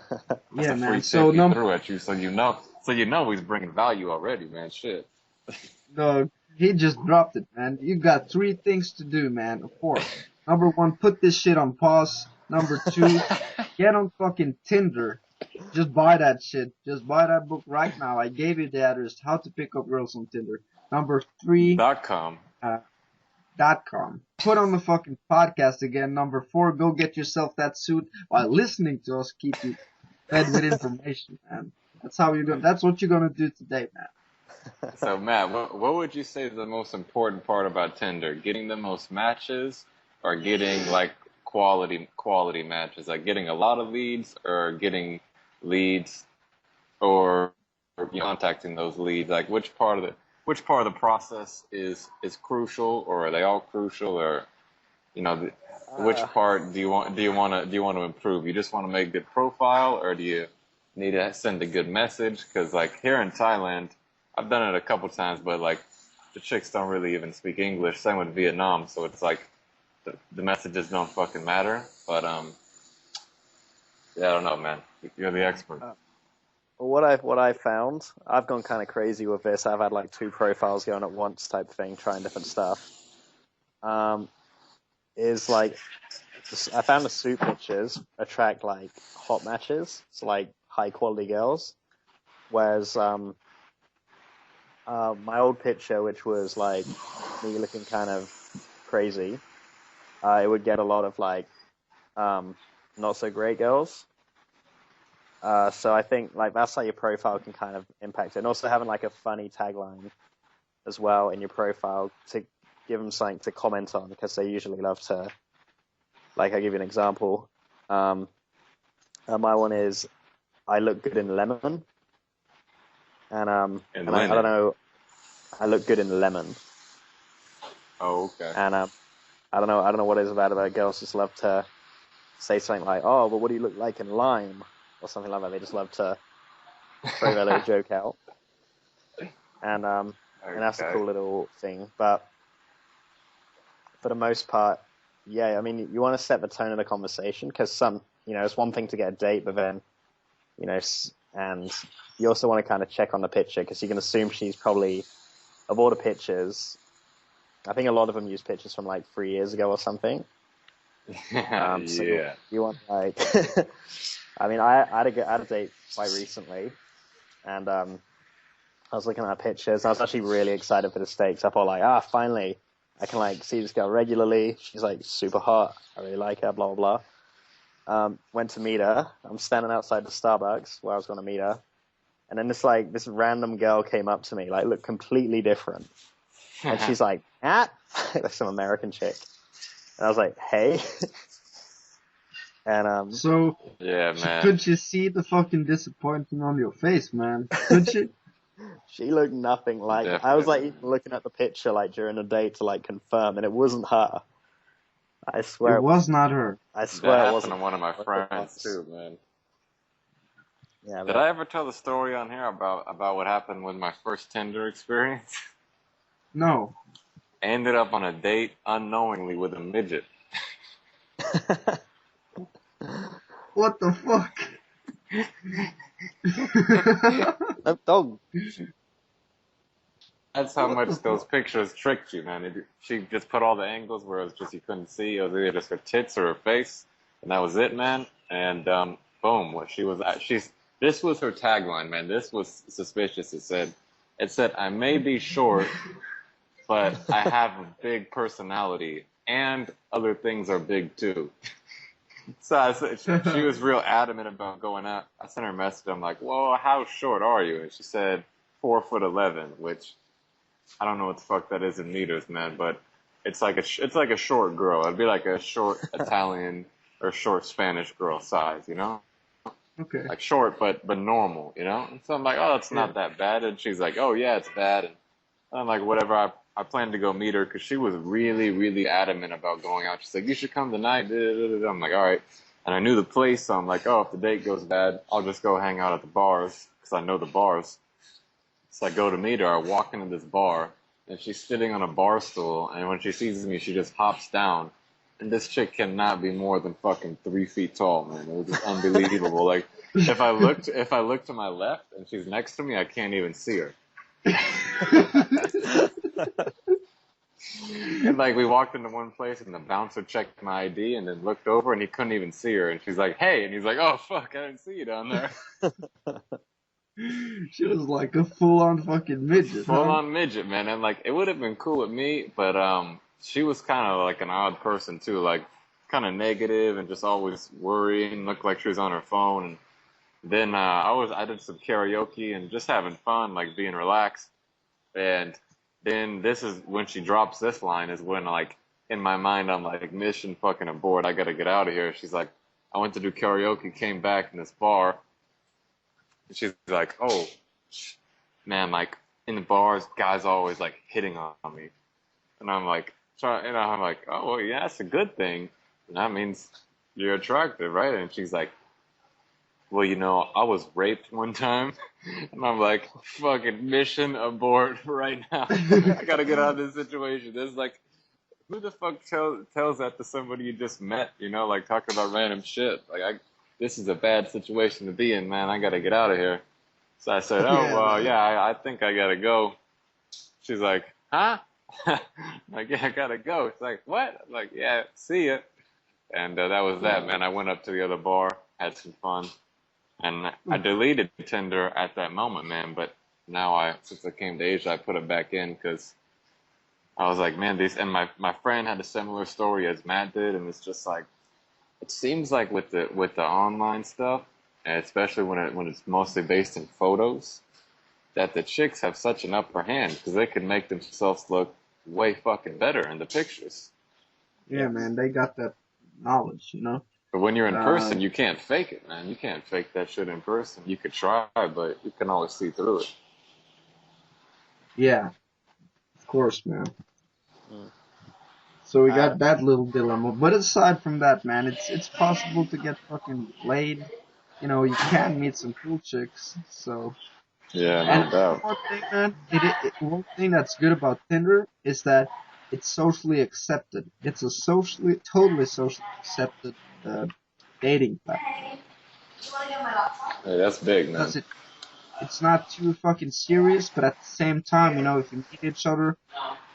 Speaker 2: That's
Speaker 1: Yeah,
Speaker 2: a free
Speaker 1: man.
Speaker 2: tip he threw at you, so you know he's bringing value already, man. Shit.
Speaker 1: Dog, he just dropped it, man. You got 3 things to do, man. Of course. Number 1, put this shit on pause. Number 2, get on fucking Tinder. Just buy that shit. Just buy that book right now. I gave you the address. How to pick up girls on Tinder. Number 3,
Speaker 2: .com.
Speaker 1: .com. Put on the fucking podcast again. Number 4, go get yourself that suit while listening to us keep you fed with information, man. That's what you're gonna do today, man.
Speaker 2: So Matt, what would you say is the most important part about Tinder? Getting the most matches, or getting like quality matches? Like getting a lot of leads, or getting leads, or contacting those leads? Like which part of the process is crucial, or are they all crucial, or which part do you want to improve? You just want to make a good profile, or do you need to send a good message? Because like here in Thailand, I've done it a couple times, but like the chicks don't really even speak English. Same with Vietnam, so it's like the messages don't fucking matter. But yeah, I don't know, man. You're the expert.
Speaker 3: What I found, I've gone kind of crazy with this. I've had like 2 profiles going at once type thing, trying different stuff. Is like I found the suit pictures attract like hot matches, so like high quality girls. Whereas my old picture, which was like me looking kind of crazy, it would get a lot of like not so great girls. So I think like that's how your profile can kind of impact it. And also having like a funny tagline as well in your profile to give them something to comment on, because they usually love to, like, I'll give you an example. My one is, I look good in lemon. And I don't know, I look good in lemon.
Speaker 2: Oh, okay.
Speaker 3: And I don't know what it is about it. Girls just love to say something like, oh, but what do you look like in lime? Or something like that. They just love to throw that little joke out. And that's a cool little thing. But for the most part, yeah, I mean, you want to set the tone of the conversation, because it's one thing to get a date, but then, and you also want to kind of check on the picture, because you can assume she's probably, of all the pictures, I think a lot of them use pictures from like 3 years ago or something. So
Speaker 2: yeah.
Speaker 3: you want like, I mean, I had a date quite recently, and I was looking at her pictures, and I was actually really excited for the stakes. I thought like, finally, I can like see this girl regularly. She's like super hot. I really like her, blah, blah, blah. Went to meet her. I'm standing outside the Starbucks where I was going to meet her. And then this random girl came up to me, like looked completely different. And she's like, Matt? Like some American chick. And I was like, hey. And
Speaker 1: So,
Speaker 2: Yeah, man.
Speaker 1: could you see the fucking disappointment on your face, man? Could you?
Speaker 3: she looked nothing like.
Speaker 2: Definitely.
Speaker 3: I was like even looking at the picture like during the date to like confirm, and it wasn't her. I swear
Speaker 1: It was not her.
Speaker 3: I
Speaker 2: That
Speaker 3: swear it
Speaker 2: happened
Speaker 3: wasn't.
Speaker 2: to one of my friends too, man.
Speaker 3: Yeah,
Speaker 2: Did I ever tell the story on here about what happened with my first Tinder experience?
Speaker 1: No.
Speaker 2: I ended up on a date unknowingly with a midget.
Speaker 1: What the fuck?
Speaker 3: That dog.
Speaker 2: That's how
Speaker 1: What
Speaker 2: much
Speaker 1: the
Speaker 2: those
Speaker 1: fuck?
Speaker 2: pictures tricked you, man. She just put all the angles where it was just you couldn't see. It was either just her tits or her face, and that was it, man. And boom, what she was at. This was her tagline, man. This was suspicious. It said, I may be short, but I have a big personality, and other things are big too. So I said, she was real adamant about going out. I sent her a message. I'm like, well, how short are you? And she said 4'11", which I don't know what the fuck that is in meters, man, but it's like a short girl. It'd be like a short Italian or short Spanish girl size, you know?
Speaker 1: Okay.
Speaker 2: Like short but normal, you know? And so I'm like, oh, it's
Speaker 1: Yeah.
Speaker 2: not that bad. And she's like, oh yeah, it's bad. And I'm like, whatever. I planned to go meet her because she was really, really adamant about going out. She's like, you should come tonight. I'm like, all right. And I knew the place, so I'm like, oh, if the date goes bad, I'll just go hang out at the bars because I know the bars. So I go to meet her. I walk into this bar, and she's sitting on a bar stool. And when she sees me, she just hops down. And this chick cannot be more than fucking 3 feet tall, man. It was just unbelievable. Like if I look to my left and she's next to me, I can't even see her. And like we walked into one place and the bouncer checked my ID and then looked over and he couldn't even see her. And she's like, hey, and he's like, oh fuck, I didn't see you down there.
Speaker 1: She was like a full-on fucking midget,
Speaker 2: Full
Speaker 1: huh?
Speaker 2: on midget, man. And like it would have been cool with me, but she was kind of like an odd person too, like kind of negative and just always worrying, looked like she was on her phone. And then I did some karaoke and just having fun, like being relaxed. And then this is when she drops this line is when like in my mind I'm like mission fucking abort. I gotta get out of here. She's like, I went to do karaoke, came back in this bar. And she's like, oh man, like in the bars, guys always like hitting on me, and I'm like, I'm like, oh well, yeah, that's a good thing. And that means you're attractive, right? And she's like, well, I was raped one time. And I'm like, fucking mission abort right now. I gotta get out of this situation. There's like, who the fuck tells that to somebody you just met, like talking about random shit. Like, this is a bad situation to be in, man. I gotta get out of here. So I said, oh,
Speaker 1: Yeah,
Speaker 2: well,
Speaker 1: man.
Speaker 2: yeah, I think I gotta go. She's like, huh? I'm like, yeah, I gotta go. She's like, what? I'm like, yeah, see ya. And that was that, man. I went up to the other bar, had some fun. And I deleted Tinder at that moment, man. But now since I came to Asia, I put it back in because I was like, man, and my friend had a similar story as Matt did, and it's just like, it seems like with the online stuff, and especially when it's mostly based in photos, that the chicks have such an upper hand because they can make themselves look way fucking better in the pictures.
Speaker 1: Yeah, man. They got that knowledge, you know.
Speaker 2: But when you're in person,
Speaker 1: Um,
Speaker 2: you can't fake it, man. You can't fake that shit in person. You could try, but you can always see through it.
Speaker 1: yeah, of course, man.
Speaker 3: Mm.
Speaker 1: So we
Speaker 3: I,
Speaker 1: got that little dilemma. But aside from that, man, it's possible to get fucking laid. You know, you can meet some cool chicks. So,
Speaker 2: Yeah,
Speaker 1: and
Speaker 2: no doubt.
Speaker 1: one thing, man, one thing that's good about Tinder is that it's socially accepted. It's a totally socially accepted dating platform.
Speaker 2: Hey, that's big, man.
Speaker 1: Because it's not too fucking serious, but at the same time, you know, if you meet each other,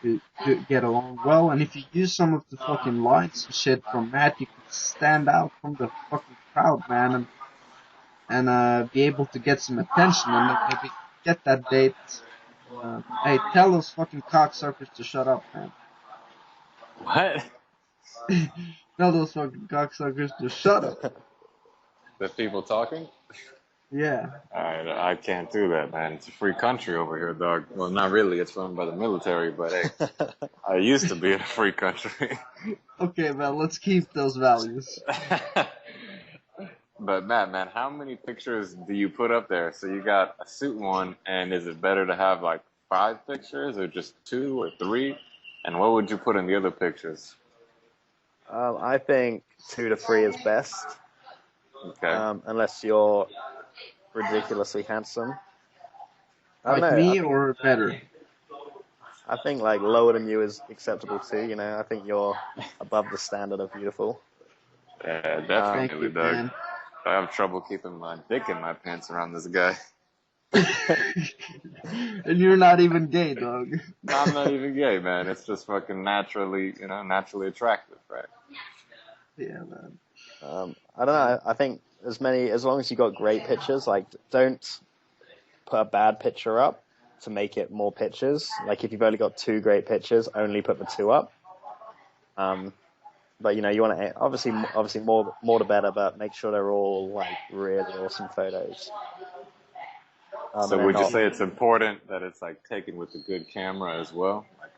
Speaker 1: you get along well, and if you use some of the fucking lines and shit from Matt, you can stand out from the fucking crowd, man, and be able to get some attention, and then maybe get that date. Hey, tell those fucking cocksuckers to shut up, man.
Speaker 2: What?
Speaker 1: Tell those fucking cocksuckers to shut up.
Speaker 2: The people talking?
Speaker 1: Yeah.
Speaker 2: I can't do that, man. It's a free country over here, dog. Well, not really. It's run by the military, but hey, I used to be in a free country.
Speaker 1: Okay, man, let's keep those values.
Speaker 2: But Matt, man, how many pictures do you put up there? So you got a suit one, and is it better to have like 5 pictures or just 2 or 3? And what would you put in the other pictures?
Speaker 3: I think 2 to 3 is best,
Speaker 2: Okay.
Speaker 3: unless you're ridiculously handsome. I don't
Speaker 1: Like
Speaker 3: know.
Speaker 1: me or better?
Speaker 3: I think like lower than you is acceptable too. I think you're above the standard of beautiful.
Speaker 2: Yeah,
Speaker 3: Um,
Speaker 1: Thank
Speaker 2: definitely,
Speaker 1: you,
Speaker 2: Doug.
Speaker 1: man.
Speaker 2: I have trouble keeping my dick in my pants around this guy.
Speaker 1: And you're not even gay, dog.
Speaker 2: No, I'm not even gay, man. It's just fucking naturally, naturally attractive, right?
Speaker 1: Yeah, man.
Speaker 3: I don't know. I think as long as you got great pictures, like don't put a bad picture up to make it more pictures. Like if you've only got 2 great pictures, only put the 2 up. But you want to obviously more the better, but make sure they're all like really awesome photos.
Speaker 2: So would you say it's important that it's like taken with a good camera as well, like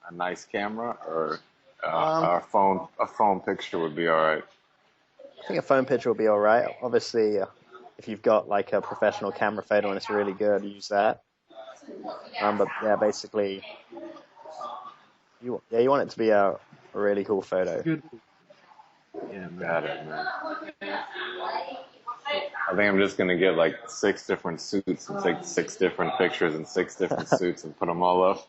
Speaker 2: a nice camera, or a phone picture would be all right?
Speaker 3: I think a phone picture will be all right. Obviously, if you've got like a professional camera photo and it's really good, use that. But yeah, basically, you want it to be a really cool photo.
Speaker 1: Good. Yeah, man.
Speaker 2: Got it, man. I think I'm just gonna get like 6 different suits and take 6 different pictures in 6 different suits and put them all up.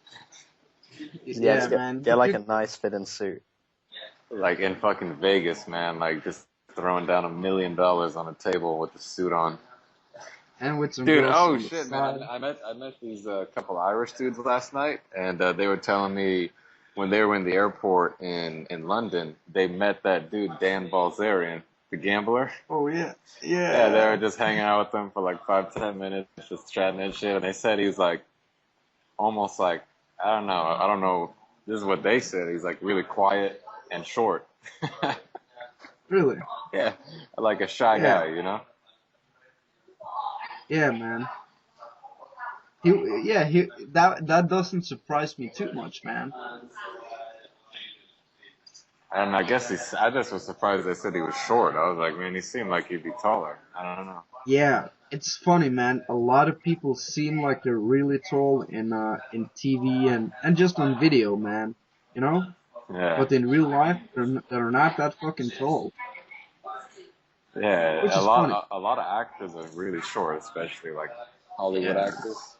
Speaker 3: Yeah,
Speaker 1: man.
Speaker 3: Get like a nice fitting suit.
Speaker 2: Like in fucking Vegas, man. Like just throwing down $1 million on a table with the suit on.
Speaker 1: And with some
Speaker 2: Dude,
Speaker 1: girls
Speaker 2: oh
Speaker 1: on the
Speaker 2: shit,
Speaker 1: side.
Speaker 2: man! I met these couple Irish dudes last night, and they were telling me when they were in the airport in London, they met that dude Dan Balzerian, the gambler.
Speaker 1: Oh yeah,
Speaker 2: Yeah, they were just hanging out with him for like 5-10 minutes, just chatting and shit. And they said he's like almost like I don't know. This is what they said. He's like really quiet and short.
Speaker 1: Really?
Speaker 2: Yeah, like a shy guy, you know.
Speaker 1: Yeah, man. That doesn't surprise me too much, man.
Speaker 2: And I guess I just was surprised they said he was short. I was like, man, he seemed like he'd be taller. I don't know.
Speaker 1: Yeah, it's funny, man. A lot of people seem like they're really tall in TV and just on video, man. You know?
Speaker 2: Yeah.
Speaker 1: But in real life, they're not that fucking tall.
Speaker 2: Yeah,
Speaker 1: Which is funny.
Speaker 2: a lot of actors are really short, especially like Hollywood actors.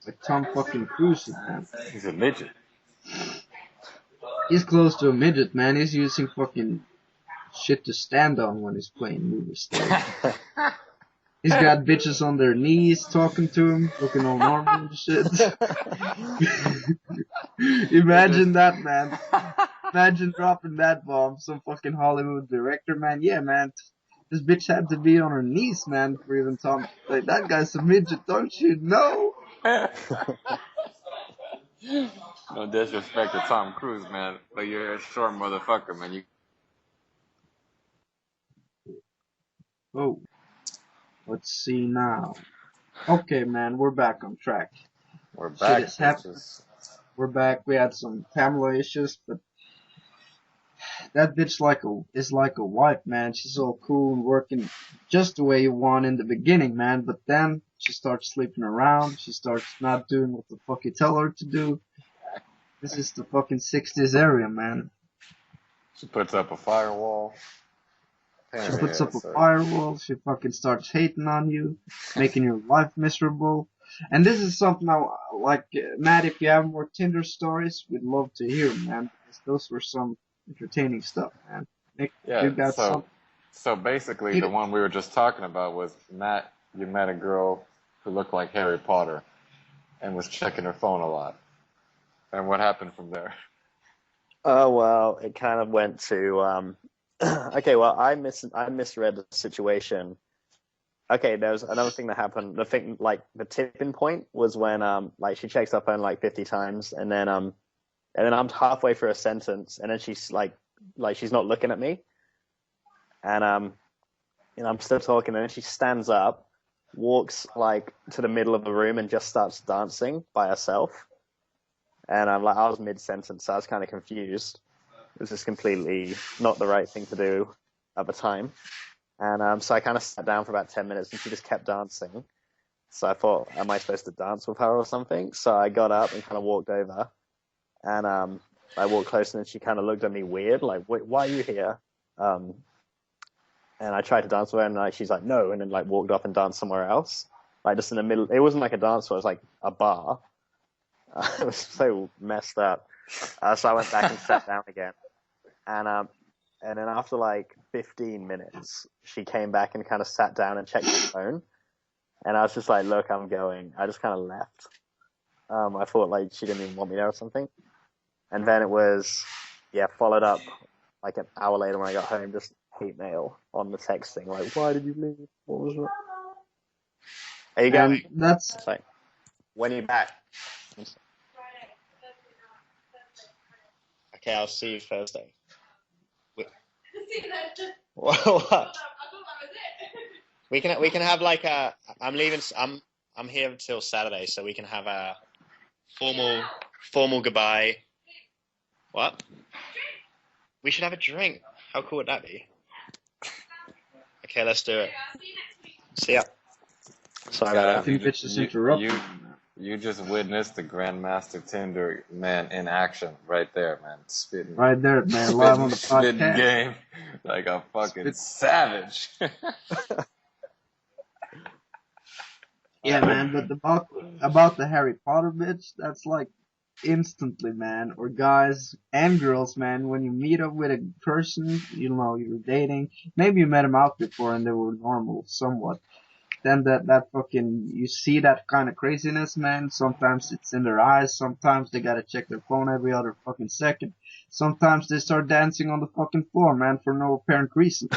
Speaker 1: Like Tom fucking Cruise, man.
Speaker 2: He's a midget.
Speaker 1: He's close to a midget, man. He's using fucking shit to stand on when he's playing movies. He's got bitches on their knees talking to him, looking all normal and shit. Imagine that, man. Imagine dropping that bomb. Some fucking Hollywood director, man. Yeah, man. This bitch had to be on her knees, man, for even Tom. Like, that guy's a midget, don't you know?
Speaker 2: No disrespect to Tom Cruise, man, but you're a short motherfucker, man.
Speaker 1: Oh. Let's see now. Okay, man, we're back on track.
Speaker 2: We're back.
Speaker 1: Shit is happening. We're back. We had some Pamela issues, but that bitch is like a wife, man. She's all cool and working just the way you want in the beginning, man. But then she starts sleeping around. She starts not doing what the fuck you tell her to do. This is the fucking 60s area, man.
Speaker 2: She puts up a firewall.
Speaker 1: She puts up a firewall. She fucking starts hating on you, making your life miserable. And this is something like, Matt, if you have more Tinder stories, we'd love to hear, man. Because those were some entertaining stuff, man. Nick, you got some?
Speaker 2: So basically, the one we were just talking about was Matt. You met a girl who looked like Harry Potter and was checking her phone a lot. And what happened from there?
Speaker 3: Oh well, it kind of went to okay, well, I misread the situation. Okay, there was another thing that happened. The tipping point was when like she checks her phone like 50 times, and then I'm halfway through a sentence, and then she's like she's not looking at me, and I'm still talking, and then she stands up, walks like to the middle of the room, and just starts dancing by herself. And I was mid-sentence, so I was kind of confused. It was just completely not the right thing to do at the time. And so I kind of sat down for about 10 minutes, and she just kept dancing. So I thought, am I supposed to dance with her or something? So I got up and kind of walked over. And I walked closer, and she kind of looked at me weird, like, why are you here? And I tried to dance with her, and she's like, no, and then walked off and danced somewhere else. Like just in the middle. It wasn't like a dance floor, it was like a bar. It was so messed up. So I went back and sat down again. And And then after like 15 minutes, she came back and kind of sat down and checked her phone. And I was just like, look, I'm going. I just kind of left. I thought like she didn't even want me there or something. And then it was, yeah, followed up like an hour later when I got home, just hate mail on the text thing. Like, why did you leave? What was it? Are you going?
Speaker 1: And that's
Speaker 3: It's like, when are you back? Okay, I'll see you Thursday. What? We can have like a. I'm leaving. I'm here until Saturday, so we can have a formal goodbye. What? We should have a drink. How cool would that be? Okay, let's do it. See ya. Sorry about that.
Speaker 1: two bitches interrupting.
Speaker 2: You just witnessed the Grandmaster Tinder man in action right there, man. Spitting
Speaker 1: Right there, man, live on the
Speaker 2: spitting
Speaker 1: podcast.
Speaker 2: game like a fucking savage.
Speaker 1: Yeah, man, but about the Harry Potter bitch, that's like instantly, man, or guys and girls, man, when you meet up with a person, you know, you're dating, maybe you met them out before and they were normal somewhat. Then that fucking, you see that kind of craziness, man. Sometimes it's in their eyes. Sometimes they gotta check their phone every other fucking second. Sometimes they start dancing on the fucking floor, man, for no apparent reason.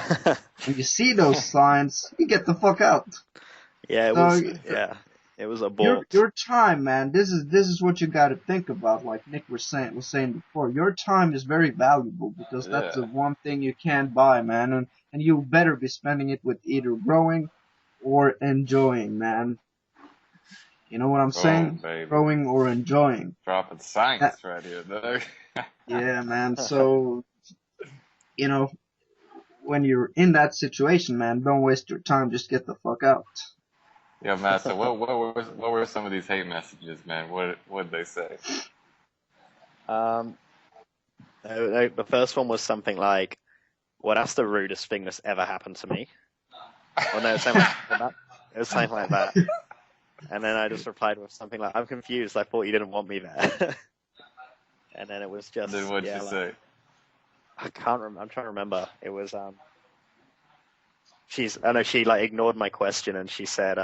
Speaker 1: When you see those signs, you get the fuck out.
Speaker 3: Yeah, it was a ball.
Speaker 1: Your time, man. This is what you gotta think about. Like Nick was saying before, your time is very valuable because that's the one thing you can't buy, man. And you better be spending it with either growing or enjoying, man. You know what I'm saying?
Speaker 2: Baby.
Speaker 1: Growing or enjoying.
Speaker 2: Dropping science right here, dog.
Speaker 1: Yeah, man. So, you know, when you're in that situation, man, don't waste your time. Just get the fuck out.
Speaker 2: Yeah, man. So what were some of these hate messages, man? What'd they say?
Speaker 3: The first one was something like, "Well, that's the rudest thing that's ever happened to me." Well, no, it was something like that. And then I just replied with something like, "I'm confused. I thought you didn't want me there." And then it was just.
Speaker 2: Then what'd you say?
Speaker 3: I can't remember. I'm trying to remember. It was she like ignored my question and she said,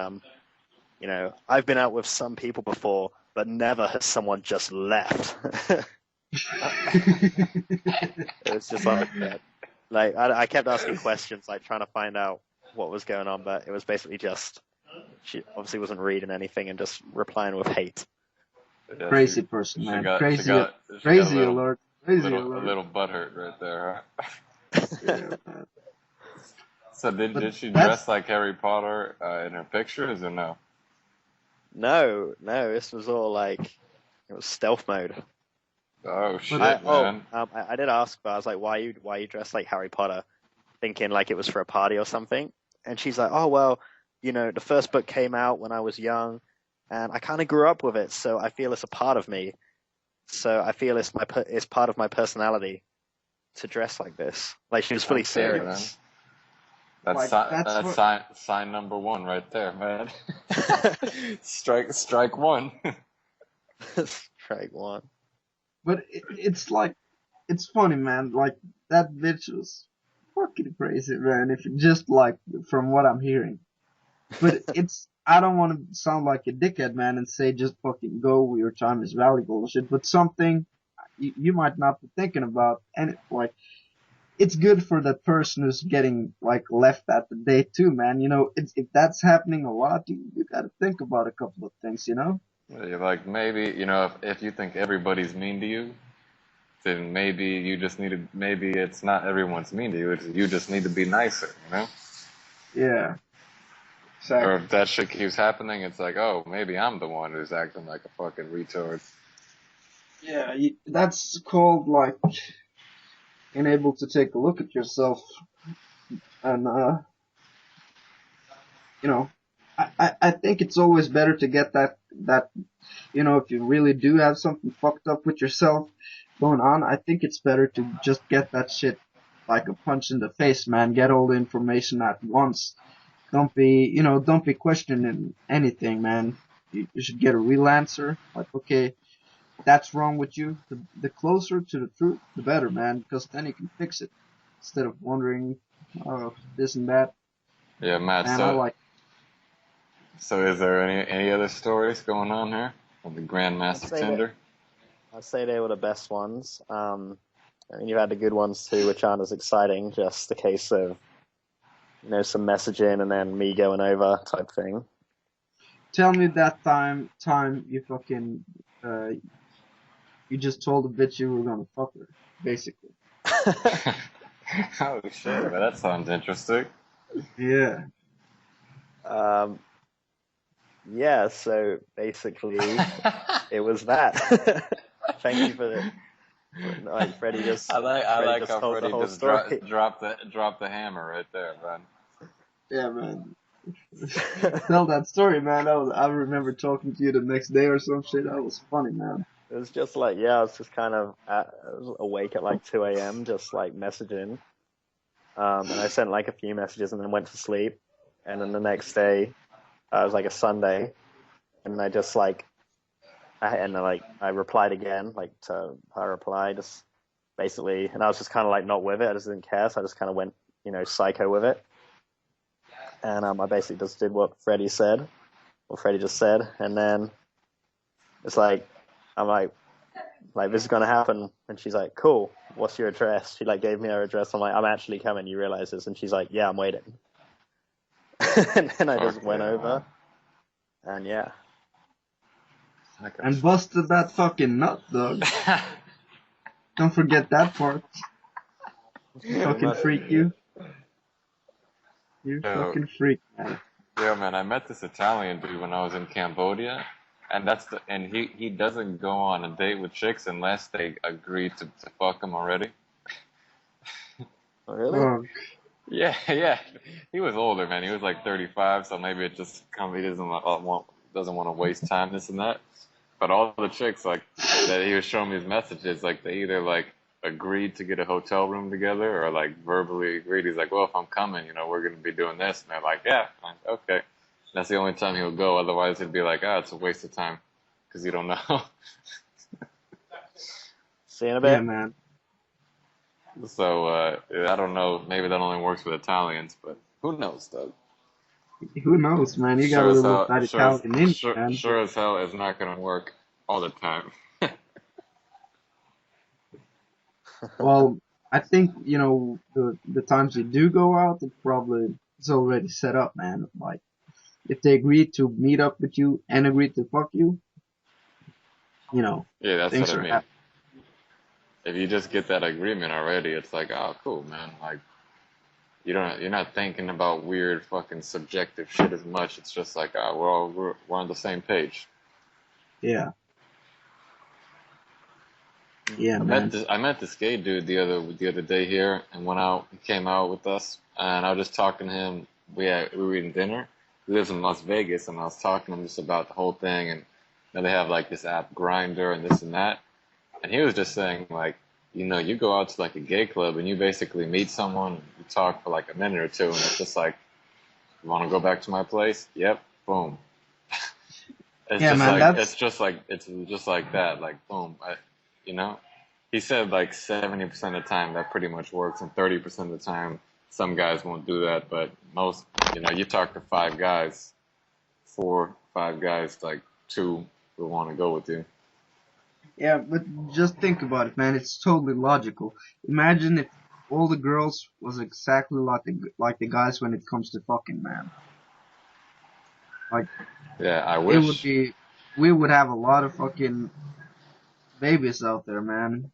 Speaker 3: you know, I've been out with some people before, but never has someone just left. It was just like that. Like I kept asking questions, like trying to find out what was going on, but it was basically just she obviously wasn't reading anything and just replying with hate.
Speaker 2: Yeah,
Speaker 1: crazy person, man. Crazy
Speaker 2: alert.
Speaker 1: Crazy alert.
Speaker 2: A little butthurt right there, huh?
Speaker 1: Yeah, man.
Speaker 2: So did she dress like Harry Potter in her pictures or no?
Speaker 3: No. This was all like it was stealth mode.
Speaker 2: Oh shit, man.
Speaker 3: I did ask, but I was like, why you dressed like Harry Potter, thinking like it was for a party or something. And she's like, oh well, you know, the first book came out when I was young, and I kind of grew up with it, so I feel it's a part of me. So I feel it's part of my personality to dress like this. Like she was fully serious.
Speaker 2: That's sign number one right there, man. Strike one.
Speaker 3: Strike one.
Speaker 1: But it's like, it's funny, man. Like that bitch was fucking crazy, man. If you just like from what I'm hearing, but I don't want to sound like a dickhead, man, and say just fucking go. Your time is valuable and shit. But something you might not be thinking about, and like it's good for that person who's getting like left at the date too, man. You know, if that's happening a lot, you got to think about a couple of things, you know.
Speaker 2: Like maybe, you know, if you think everybody's mean to you, then maybe you just need to, maybe it's not everyone's mean to you, you just need to be nicer, you know?
Speaker 1: Yeah. Exactly.
Speaker 2: Or if that shit keeps happening, it's like, oh, maybe I'm the one who's acting like a fucking retard.
Speaker 1: Yeah, that's called like being able to take a look at yourself and, you know, I think it's always better to get that, you know, if you really do have something fucked up with yourself going on, I think it's better to just get that shit like a punch in the face, man. Get all the information at once. Don't be questioning anything, man. You should get a real answer. Like, okay, that's wrong with you. The closer to the truth, the better, man, because then you can fix it. instead of wondering this and that.
Speaker 2: Yeah, Matt.
Speaker 1: Man, I like.
Speaker 2: So is there any other stories going on here of the
Speaker 3: I'd
Speaker 2: Grandmaster
Speaker 3: say that
Speaker 2: Tinder?
Speaker 3: I'd say they were the best ones. I mean, you had the good ones too, which aren't as exciting. Just the case of some messaging and then me going over type thing.
Speaker 1: Tell me that time you fucking uh you just told a bitch you were gonna fuck her, basically.
Speaker 2: Oh shit, man, that sounds interesting.
Speaker 1: Yeah.
Speaker 3: um, yeah. So basically, it was that. Thank you for the like
Speaker 2: I
Speaker 3: Freddie
Speaker 2: like
Speaker 3: just
Speaker 2: how
Speaker 3: told the
Speaker 2: Freddie
Speaker 3: whole
Speaker 2: just
Speaker 3: story.
Speaker 2: dropped the hammer right there, man.
Speaker 1: Yeah, man. Tell that story, man. I remember talking to you the next day or some shit. That was funny, man.
Speaker 3: It was just like, yeah, I was just I was awake at like 2 a.m. just like messaging. And I sent like a few messages and then went to sleep. And then the next day, it was like a Sunday, and I just like, I replied again, like to her reply, just basically, and I was just kind of like not with it. I just didn't care. So I just kind of went, psycho with it. And I basically just did what Freddie just said. And then it's like, I'm like this is gonna happen, and she's like, cool, what's your address? She like gave me her address. I'm like, I'm actually coming, you realize this? And she's like, yeah, I'm waiting. And then I just went
Speaker 2: Okay,
Speaker 3: over, and yeah.
Speaker 1: And busted that fucking nut, dog. Don't forget that part. Fucking freak, you. You
Speaker 2: Yo,
Speaker 1: fucking freak, man.
Speaker 2: yeah, man. I met this Italian dude when I was in Cambodia, and he doesn't go on a date with chicks unless they agree to fuck him already.
Speaker 3: Oh, really?
Speaker 1: Oh,
Speaker 2: Yeah, yeah. He was older, man. He was like 35, so maybe it just he doesn't want to waste time, this and that. But all the chicks like that he was showing me his messages, like they either like agreed to get a hotel room together or like verbally agreed. He's like, well, if I'm coming, we're gonna be doing this, and they're like, yeah, fine, okay. That's the only time he'll go. Otherwise, he'd be like, it's a waste of time because you don't know.
Speaker 3: See you in a
Speaker 1: yeah,
Speaker 3: bit.
Speaker 1: man.
Speaker 2: So I don't know. Maybe that only works with Italians, but who knows, Doug?
Speaker 1: Who knows, man? You got a
Speaker 2: Sure as
Speaker 1: little
Speaker 2: hell,
Speaker 1: that Italian in you, man.
Speaker 2: sure as hell, it's not gonna work all the time.
Speaker 1: Well, I think, the times you do go out, it's already set up, man. Like, if they agree to meet up with you and agree to fuck you,
Speaker 2: Yeah, that's what
Speaker 1: things
Speaker 2: I
Speaker 1: are
Speaker 2: mean.
Speaker 1: happening.
Speaker 2: If you just get that agreement already, it's like, oh, cool, man. Like you're not thinking about weird fucking subjective shit as much. It's just like, we're on the same page.
Speaker 1: Yeah, yeah, man.
Speaker 2: I met this gay dude the other day here and went out. He came out with us, and I was just talking to him. We were eating dinner. He lives in Las Vegas, and I was talking to him just about the whole thing. And they have like this app Grinder and this and that. And he was just saying like, you go out to like a gay club and you basically meet someone, you talk for like a minute or two, and it's just like, you want to go back to my place? Yep, boom.
Speaker 1: Yeah, man,
Speaker 2: It's just like that, like boom. You know, he said like 70% of the time that pretty much works, and 30% of the time some guys won't do that, but most, you talk to four, five guys, like two will want to go with you.
Speaker 1: yeah, but just think about it, man. It's totally logical. Imagine if all the girls was exactly like the guys when it comes to fucking, man. Like,
Speaker 2: Yeah, I
Speaker 1: it would
Speaker 2: wish.
Speaker 1: be, we would have a lot of fucking babies out there, man.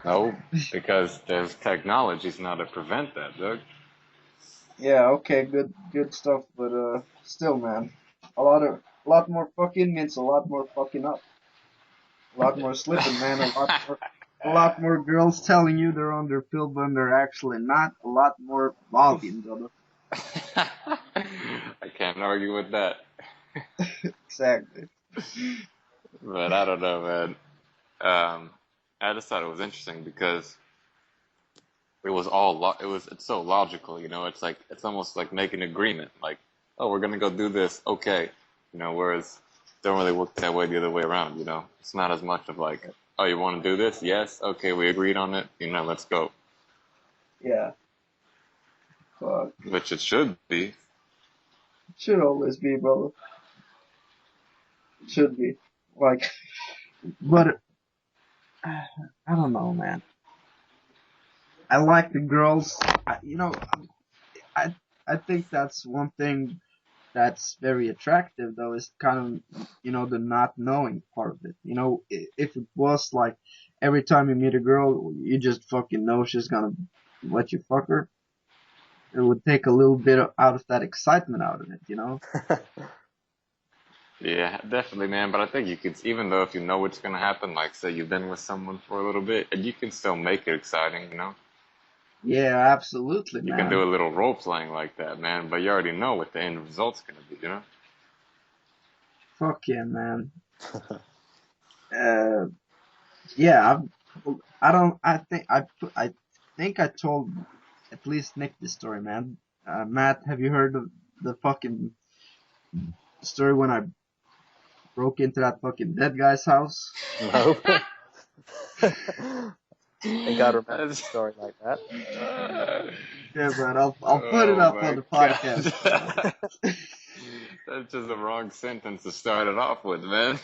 Speaker 2: No, because there's technologies now to prevent that, Doug.
Speaker 1: Yeah, okay, good stuff, but still, man, a lot more fucking means a lot more fucking up, a lot more slipping, man, a lot more girls telling you they're on their pill when they're actually not, a lot more volume, brother.
Speaker 2: I can't argue with that.
Speaker 1: Exactly.
Speaker 2: But I don't know, man. Um, I just thought it was interesting because it's so logical, It's like it's almost like making an agreement, like, oh, we're gonna go do this, okay, Whereas don't really work that way the other way around, It's not as much of like, oh, you want to do this? Yes, okay, we agreed on it, let's go.
Speaker 1: Yeah, fuck.
Speaker 2: which it should be.
Speaker 1: It should always be, brother. It should be. Like, but I don't know, man. I like the girls. I I think that's one thing that's very attractive, though, is kind of the not knowing part of it. If it was like every time you meet a girl, you just fucking know she's gonna let you fuck her. It would take a little bit out of that excitement out of it.
Speaker 2: Yeah, definitely, man. But I think you could, even though if you know what's gonna happen, like say you've been with someone for a little bit, and you can still make it exciting, you know?
Speaker 1: Yeah, absolutely,
Speaker 2: You can do
Speaker 1: man.
Speaker 2: a little role playing like that, man. But you already know what the end result's gonna be, you know?
Speaker 1: Fuck yeah, man. Uh, yeah, I don't. I think I told at least Nick this story, man. Matt, have you heard of the fucking story when I broke into that fucking dead guy's house?
Speaker 3: No. Think I remember a
Speaker 2: That's,
Speaker 3: story like that.
Speaker 1: Yeah, man. I'll put it
Speaker 2: oh
Speaker 1: up on
Speaker 2: my
Speaker 1: the podcast.
Speaker 2: god. That's just the wrong sentence to start it off with, man.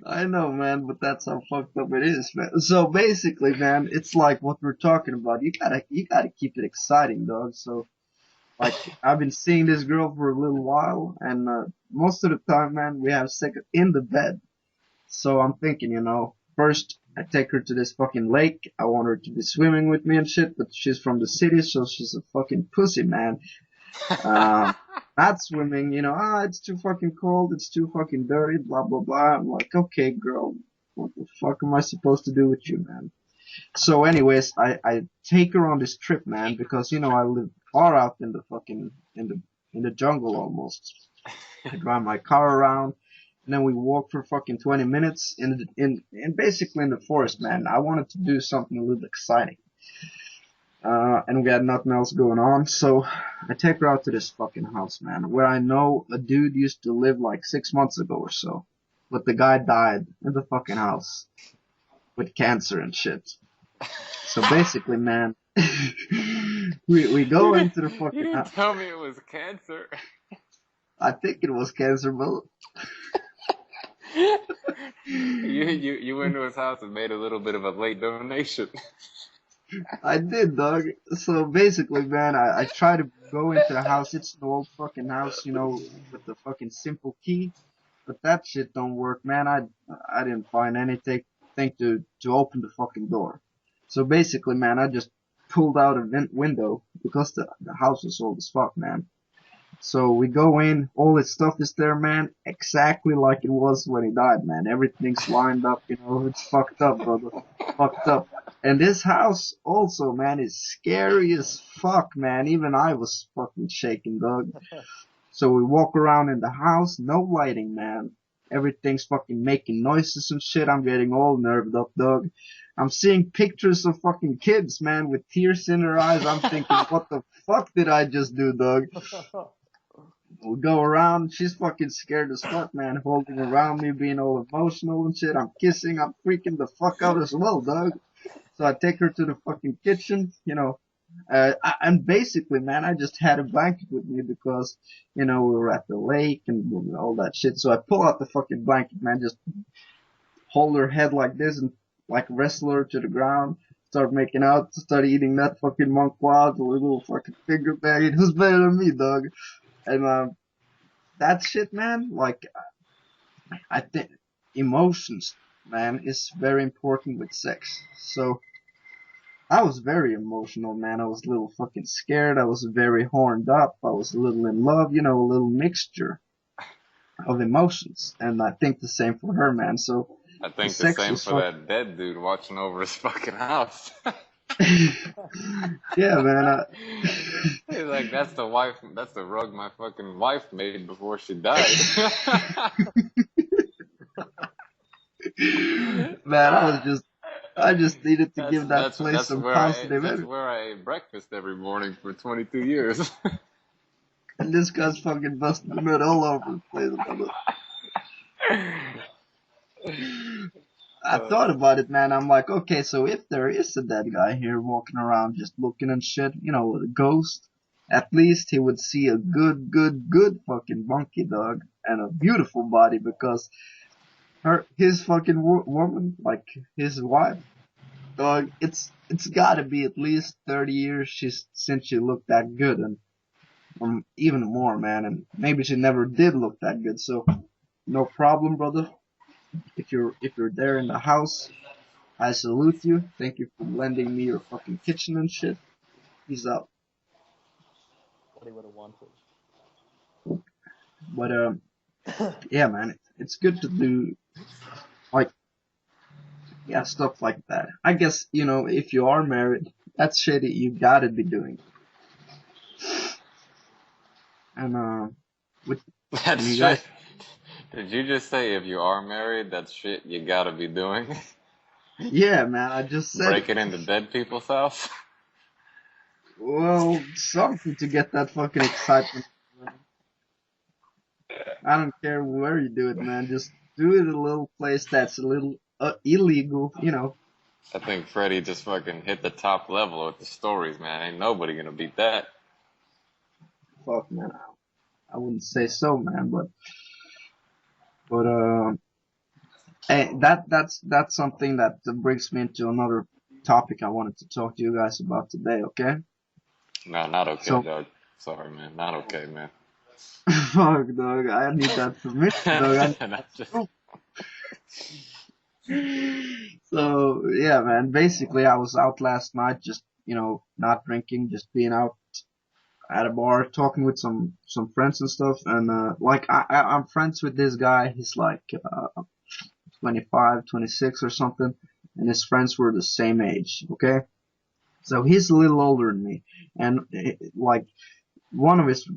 Speaker 1: I know, man, but that's how fucked up it is, man. So basically, man, it's like what we're talking about. You gotta keep it exciting, dog. So like, I've been seeing this girl for a little while, and most of the time, man, we have sex in the bed. So I'm thinking, first I take her to this fucking lake. I want her to be swimming with me and shit, but she's from the city, so she's a fucking pussy, man. Um, Not swimming, it's too fucking cold, it's too fucking dirty, blah blah blah. I'm like, okay, girl, what the fuck am I supposed to do with you, man? So, anyways, I take her on this trip, man, because I live far out in the fucking in the jungle almost. I drive my car around, and then we walk for fucking 20 minutes in basically in the forest, man. I wanted to do something a little exciting. And we had nothing else going on, so I take her out to this fucking house, man, where I know a dude used to live like 6 months ago or so. But the guy died in the fucking house with cancer and shit. So basically, man, we go
Speaker 2: You
Speaker 1: into the
Speaker 2: you
Speaker 1: fucking
Speaker 2: didn't
Speaker 1: house.
Speaker 2: tell me it was cancer.
Speaker 1: I think it was cancer, but
Speaker 2: You went to his house and made a little bit of a late donation.
Speaker 1: I did, dog. So basically, man, I try to go into the house. It's an old fucking house, with the fucking simple key. But that shit don't work, man. I didn't find anything to open the fucking door. So basically, man, I just pulled out a window because the house was old as fuck, man. So we go in, all his stuff is there, man, exactly like it was when he died, man. Everything's lined up, it's fucked up, brother. Fucked up. And this house also, man, is scary as fuck, man. Even I was fucking shaking, dog. So we walk around in the house, no lighting, man. Everything's fucking making noises and shit. I'm getting all nerved up, dog. I'm seeing pictures of fucking kids, man, with tears in their eyes. I'm thinking, what the fuck did I just do, dog? We go around, she's fucking scared as fuck, man, holding around me, being all emotional and shit. I'm kissing, I'm freaking the fuck out as well, dog. So I take her to the fucking kitchen. And basically, man, I just had a blanket with me because, we were at the lake and all that shit. So I pull out the fucking blanket, man, just hold her head like this and like wrestle her to the ground, start making out, start eating that fucking monk wild, the little fucking finger bag. Who's better than me, dog? And, that shit, man, like, I think emotions, man, is very important with sex. So, I was very emotional, man. I was a little fucking scared. I was very horned up. I was a little in love, a little mixture of emotions. And I think the same for her, man. So
Speaker 2: I
Speaker 1: the
Speaker 2: think the
Speaker 1: sex
Speaker 2: same
Speaker 1: was
Speaker 2: for that dead dude watching over his fucking house.
Speaker 1: yeah, man.
Speaker 2: He's like, that's the wife, that's the rug my fucking wife made before she died.
Speaker 1: Man, I just needed to give that place some positive
Speaker 2: That's
Speaker 1: energy.
Speaker 2: where I ate breakfast every morning for 22 years.
Speaker 1: And this guy's fucking busting the nut all over the place, brother. I thought about it, man. I'm like, okay, so if there is a dead guy here walking around just looking and shit, with a ghost, at least he would see a good fucking monkey dog and a beautiful body because his fucking woman, like his wife, dog, it's gotta be at least 30 years since she looked that good and even more, man. And maybe she never did look that good, so no problem, brother. If you're there in the house, I salute you. Thank you for lending me your fucking kitchen and shit. Peace out.
Speaker 3: What he would have wanted.
Speaker 1: But yeah, man, it's good to do like stuff like that. I guess if you are married, that's shit that you gotta be doing. And with
Speaker 2: That's
Speaker 1: you
Speaker 2: shit.
Speaker 1: guys,
Speaker 2: Did you just say if you are married, that's shit you gotta be doing?
Speaker 1: yeah, man, I just said it.
Speaker 2: Breaking into dead people's house?
Speaker 1: Well, something to get that fucking excitement. I don't care where you do it, man. Just do it at a little place that's a little illegal.
Speaker 2: I think Freddie just fucking hit the top level with the stories, man. Ain't nobody gonna beat that.
Speaker 1: Fuck, man. I wouldn't say so, man, but hey, that's something that brings me into another topic I wanted to talk to you guys about today. Okay?
Speaker 2: No, not okay,
Speaker 1: So,
Speaker 2: dog. Sorry, man. Not okay, man.
Speaker 1: fuck, dog. I need that permission, dog.
Speaker 2: That's just,
Speaker 1: So yeah, man. Basically, I was out last night, just not drinking, just being out at a bar, talking with some friends and stuff. And like I'm friends with this guy. He's like 25, 26 or something, and his friends were the same age. Okay, so he's a little older than me, and like one of his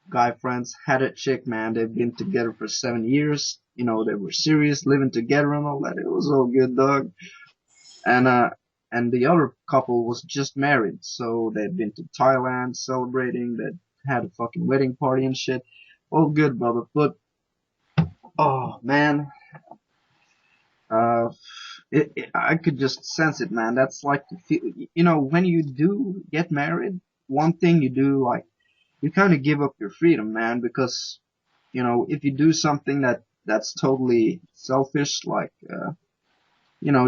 Speaker 1: guy friends had a chick, man. They've been together for 7 years. They were serious, living together and all that. It was all good, dog. And the other couple was just married, so they'd been to Thailand celebrating. They had a fucking wedding party and shit. All good, brother. But oh man, uh, I could just sense it, man. That's like when you do get married, one thing you do, like, you kind of give up your freedom, man, because if you do something that's totally selfish, like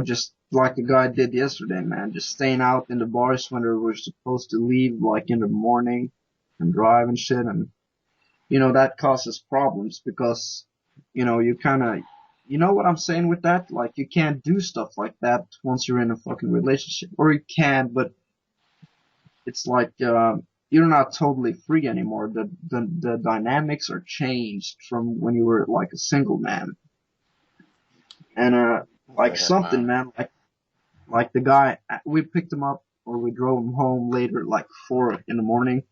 Speaker 1: just like the guy did yesterday, man, just staying out in the bars when they were supposed to leave, like in the morning, and drive and shit, and that causes problems because you kind of what I'm saying with that, like, you can't do stuff like that once you're in a fucking relationship, or you can, but it's like you're not totally free anymore. The dynamics are changed from when you were like a single man. And like
Speaker 2: yeah,
Speaker 1: something,
Speaker 2: man.
Speaker 1: man, like the guy, we picked him up or we drove him home later, like 4 in the morning.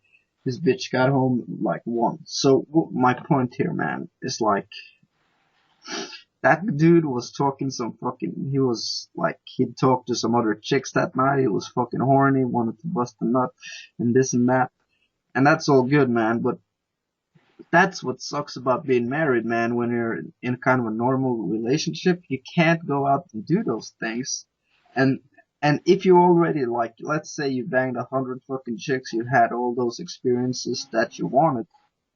Speaker 1: His bitch got home like 1. So my point here, man, is like, that dude was talking he was like, he'd talked to some other chicks that night. He was fucking horny, wanted to bust a nut and this and that. And that's all good, man, but that's what sucks about being married, man. When you're in kind of a normal relationship, you can't go out and do those things. And if you already, like, let's say you banged 100 fucking chicks, you had all those experiences that you wanted,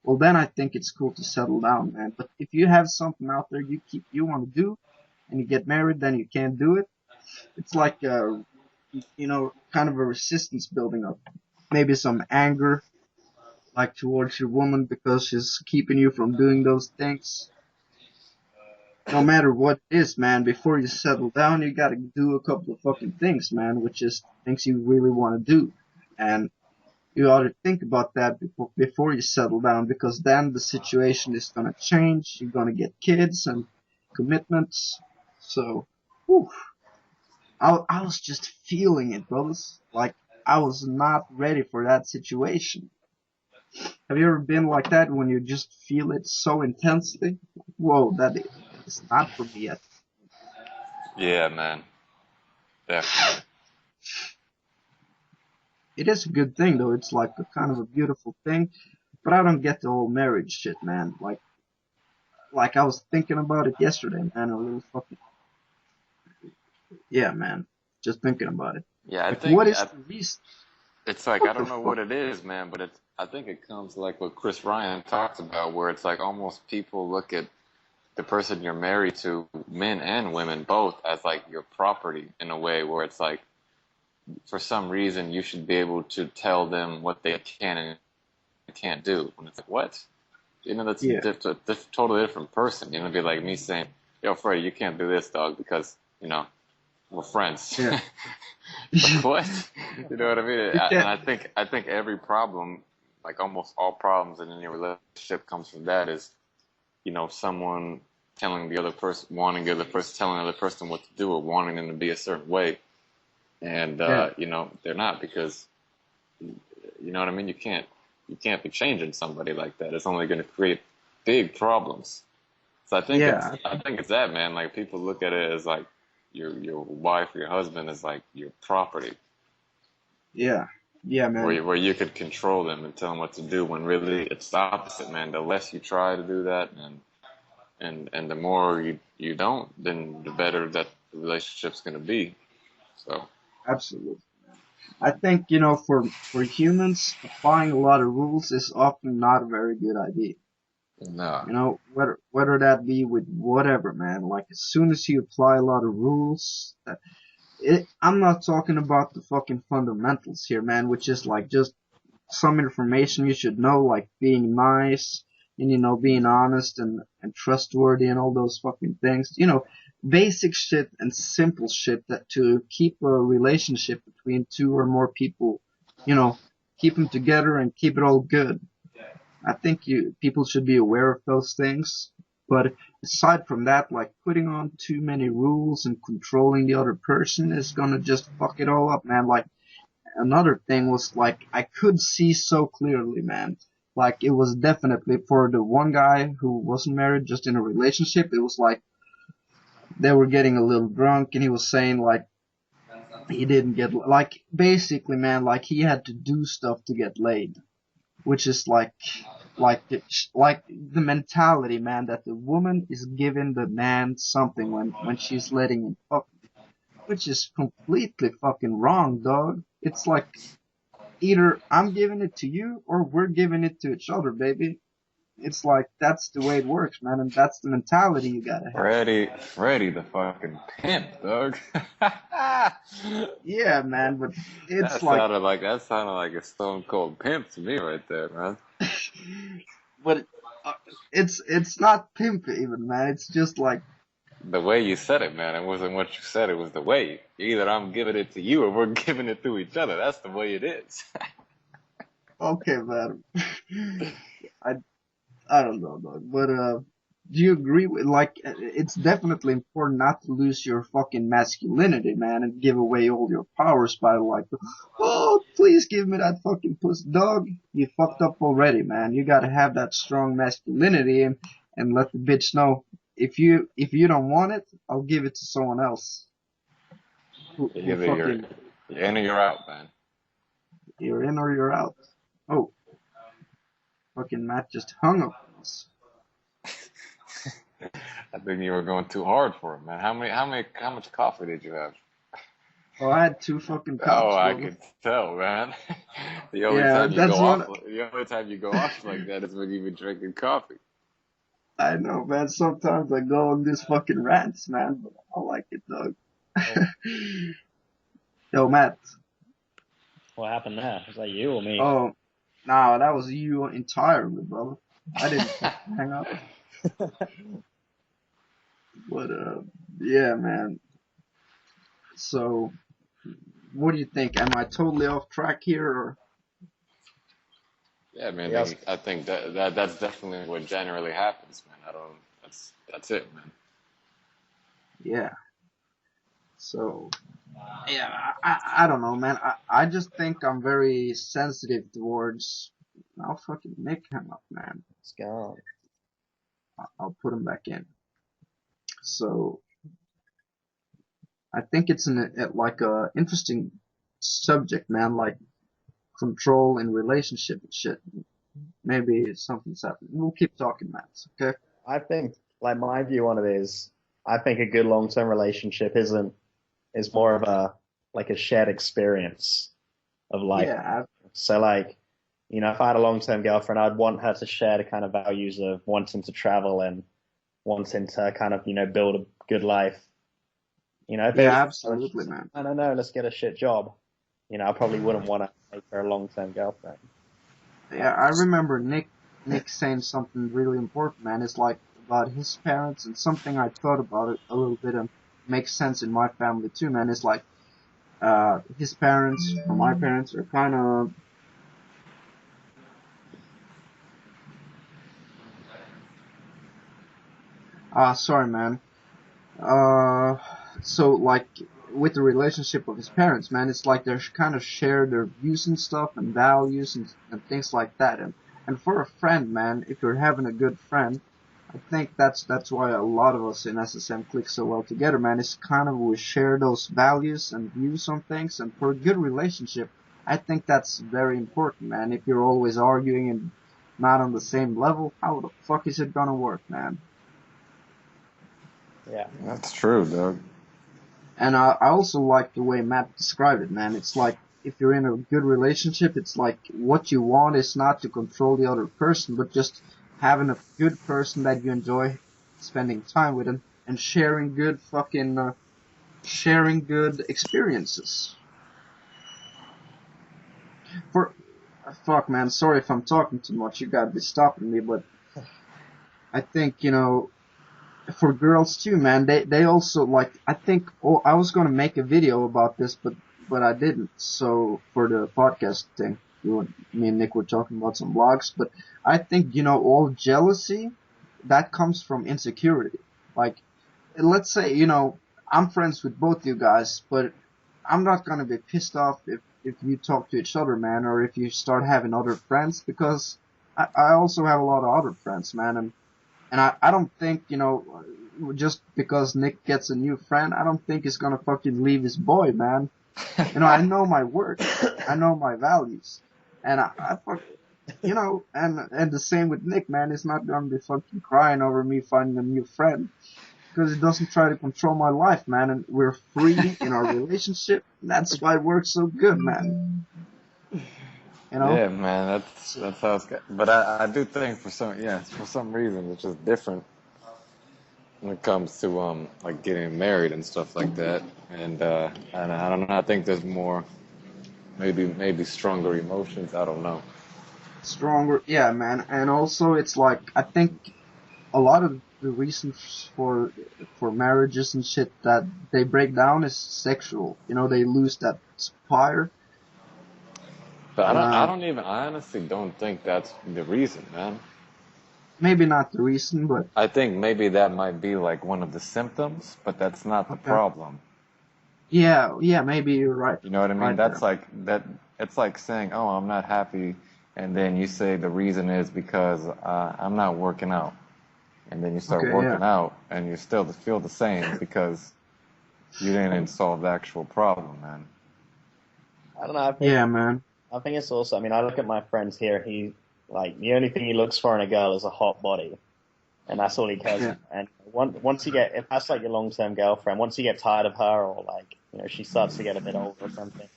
Speaker 1: well then I think it's cool to settle down, man. But if you have something out there you want to do, and you get married, then you can't do it. It's like kind of a resistance building up. Maybe some anger, like, towards your woman because she's keeping you from doing those things. No matter what it is, man, before you settle down, you gotta do a couple of fucking things, man, which is things you really want to do. And you ought to think about that before you settle down, because then the situation is gonna change. You're gonna get kids and commitments. So, whew, I was just feeling it, brothers. Like, I was not ready for that situation. Have you ever been like that when you just feel it so intensely? Whoa, that is not for me yet.
Speaker 2: Yeah, man. Definitely.
Speaker 1: It is a good thing though. It's like a kind of a beautiful thing, but I don't get the whole marriage shit, man. Like I was thinking about it yesterday, man. A little fucking Yeah, man. Just thinking about it.
Speaker 2: Yeah, I
Speaker 1: Like, what
Speaker 2: think
Speaker 1: is the reason?
Speaker 2: it's like I
Speaker 1: What the
Speaker 2: don't know what
Speaker 1: fuck?
Speaker 2: it is, man, but it's I think it comes like what Chris Ryan talks about, where it's like almost people look at the person you're married to, men and women both, as like your property in a way where it's like for some reason you should be able to tell them what they can and can't do. And it's like, what? You know, that's
Speaker 1: Yeah,
Speaker 2: a totally different person. You know, it'd be like me saying, yo, Freddie, you can't do this, dog, because, you know, we're friends.
Speaker 1: yeah.
Speaker 2: Like, what? You know what I mean?
Speaker 1: You
Speaker 2: And
Speaker 1: can't.
Speaker 2: I think every problem, like almost all problems in any relationship comes from that is, you know, someone telling the other person, wanting the other person, telling the other person what to do or wanting them to be a certain way. And,
Speaker 1: Yeah,
Speaker 2: you know, they're not because, you know what I mean? You can't be changing somebody like that. It's only going to create big problems. So
Speaker 1: yeah,
Speaker 2: I think it's that, man. Like people look at it as like your wife or your husband is like your property,
Speaker 1: yeah, yeah, man.
Speaker 2: where you could control them and tell them what to do. When really it's the opposite, man. The less you try to do that, and the more you don't, then the better that the relationship's going to be. So
Speaker 1: Absolutely. I think, for humans, applying a lot of rules is often not a very good idea.
Speaker 2: no,
Speaker 1: Whether that be with whatever, man. Like, as soon as you apply a lot of rules, I'm not talking about the fucking fundamentals here, man, which is like just some information you should know, like being nice and, being honest and trustworthy and all those fucking things. Basic shit and simple shit that to keep a relationship between two or more people, you know, keep them together and keep it all good. I think people should be aware of those things. But aside from that, like putting on too many rules and controlling the other person is gonna just fuck it all up, man. Like another thing was like I could see so clearly, man. Like it was definitely for the one guy who wasn't married, just in a relationship. It was like they were getting a little drunk, and he was saying like he didn't get like basically, man, like he had to do stuff to get laid, which is like the mentality, man, that the woman is giving the man something when she's letting him fuck, which is completely fucking wrong, dog. It's like either I'm giving it to you or we're giving it to each other, baby. It's like that's the way it works, man, and that's the mentality you gotta have.
Speaker 2: Freddie the fucking pimp, dog.
Speaker 1: Yeah, man, but it's
Speaker 2: That
Speaker 1: like,
Speaker 2: sounded like that sounded like a stone cold pimp to me right there, man.
Speaker 1: but uh, it's not pimp even, man. It's just like,
Speaker 2: The way you said it, man, it wasn't what you said, it was the way. Either I'm giving it to you or we're giving it to each other. That's the way it is.
Speaker 1: okay, man. I I don't know, dog, but do you agree with like it's definitely important not to lose your fucking masculinity, man, and give away all your powers by like, oh, please give me that fucking pussy, dog. You fucked up already, man. You gotta have that strong masculinity and let the bitch know if you don't want it, I'll give it to someone else who
Speaker 2: Either
Speaker 1: fucking
Speaker 2: you're in or you're out, man.
Speaker 1: you're in or you're out. Oh, fucking Matt just hung up on us.
Speaker 2: I think you were going too hard for it, man. How much coffee did you have?
Speaker 1: Oh, I had two fucking
Speaker 2: Oh,
Speaker 1: cups,
Speaker 2: I
Speaker 1: brother.
Speaker 2: could tell, man.
Speaker 1: Yeah, that's one.
Speaker 2: The only time you go off like that is when you've been drinking coffee.
Speaker 1: I know, man. Sometimes I go on these fucking rants, man, but I like it, dog.
Speaker 4: Oh,
Speaker 1: Yo, Matt.
Speaker 4: what happened there? Was that you or me?
Speaker 1: Oh, nah, that was you entirely, brother. I didn't fucking hang up. But, yeah, man. So, what do you think? Am I totally off track here, or?
Speaker 2: Yeah, man.
Speaker 3: Yes.
Speaker 2: I think that's definitely what generally happens, man. I don't. That's it, man.
Speaker 1: Yeah. So, yeah, I don't know, man. I just think I'm very sensitive towards. Now, fucking Nick hang up, man.
Speaker 3: It's gone.
Speaker 1: I'll put him back in. So, I think it's like a interesting subject, man. Like control in relationship and shit. Maybe something's happening. We'll keep talking, man. Okay?
Speaker 3: I think, like, my view on it is, I think a good long-term relationship
Speaker 4: is more of a shared experience of life.
Speaker 1: Yeah,
Speaker 4: So like, if I had a long-term girlfriend, I'd want her to share the kind of values of wanting to travel and wanting to kind of, build a good life. If it
Speaker 1: yeah,
Speaker 4: was,
Speaker 1: absolutely, man.
Speaker 4: I don't know, let's get a shit job. I probably wouldn't want to make her a long-term girlfriend.
Speaker 1: Yeah, I remember Nick saying something really important, man. It's like about his parents and something I thought about it a little bit and makes sense in my family too, man. It's like his parents or my parents are kind of sorry, man. Uh, so like with the relationship of his parents, man, it's like they're kind of share their views and stuff and values and things like that. And for a friend, man, if you're having a good friend, I think that's why a lot of us in SSM click so well together, man. It's kind of we share those values and views on things, and for a good relationship, I think that's very important, man. If you're always arguing and not on the same level, how the fuck is it gonna work, man?
Speaker 4: Yeah.
Speaker 2: That's true, Doug.
Speaker 1: And I also like the way Matt described it, man. It's like if you're in a good relationship, it's like what you want is not to control the other person, but just having a good person that you enjoy spending time with and sharing good sharing good experiences. For fuck, man, sorry if I'm talking too much. You gotta be stopping me, but I think for girls too, man, they also like. I think I was gonna make a video about this, but I didn't. So for the podcast thing, me and Nick were talking about some blogs, but I think all jealousy that comes from insecurity. Like, let's say I'm friends with both you guys, but I'm not gonna be pissed off if you talk to each other, man, or if you start having other friends, because I also have a lot of other friends, man, and I don't think, just because Nick gets a new friend, I don't think he's gonna fucking leave his boy, man. I know my worth. I know my values. And I fuck, and the same with Nick, man. He's not gonna be fucking crying over me finding a new friend. Because he doesn't try to control my life, man. And we're free in our relationship. That's why it works so good, man.
Speaker 2: Yeah, man, that's how it's got. But I do think for some reason it's just different when it comes to like getting married and stuff like that. And I don't know. I think there's more, maybe stronger emotions. I don't know.
Speaker 1: Stronger, yeah, man. And also, it's like I think a lot of the reasons for marriages and shit that they break down is sexual. They lose that fire.
Speaker 2: But I honestly don't think that's the reason, man.
Speaker 1: Maybe not the reason, but
Speaker 2: I think maybe that might be like one of the symptoms, but that's not the
Speaker 1: okay.
Speaker 2: problem.
Speaker 1: Yeah, maybe you're right.
Speaker 2: You know what I mean?
Speaker 1: Right
Speaker 2: That's
Speaker 1: there.
Speaker 2: like that. It's like saying, "Oh, I'm not happy," and then you say the reason is because I'm not working out, and then you start
Speaker 1: Okay,
Speaker 2: working
Speaker 1: yeah.
Speaker 2: out, and you still feel the same because you didn't solve the actual problem, man.
Speaker 4: I don't know.
Speaker 1: Yeah, man.
Speaker 4: I think it's also, I look at my friends here. The only thing he looks for in a girl is a hot body. And that's all he cares
Speaker 1: Yeah.
Speaker 4: about. And once if that's like your long-term girlfriend, once you get tired of her or like, she starts to get a bit old or something,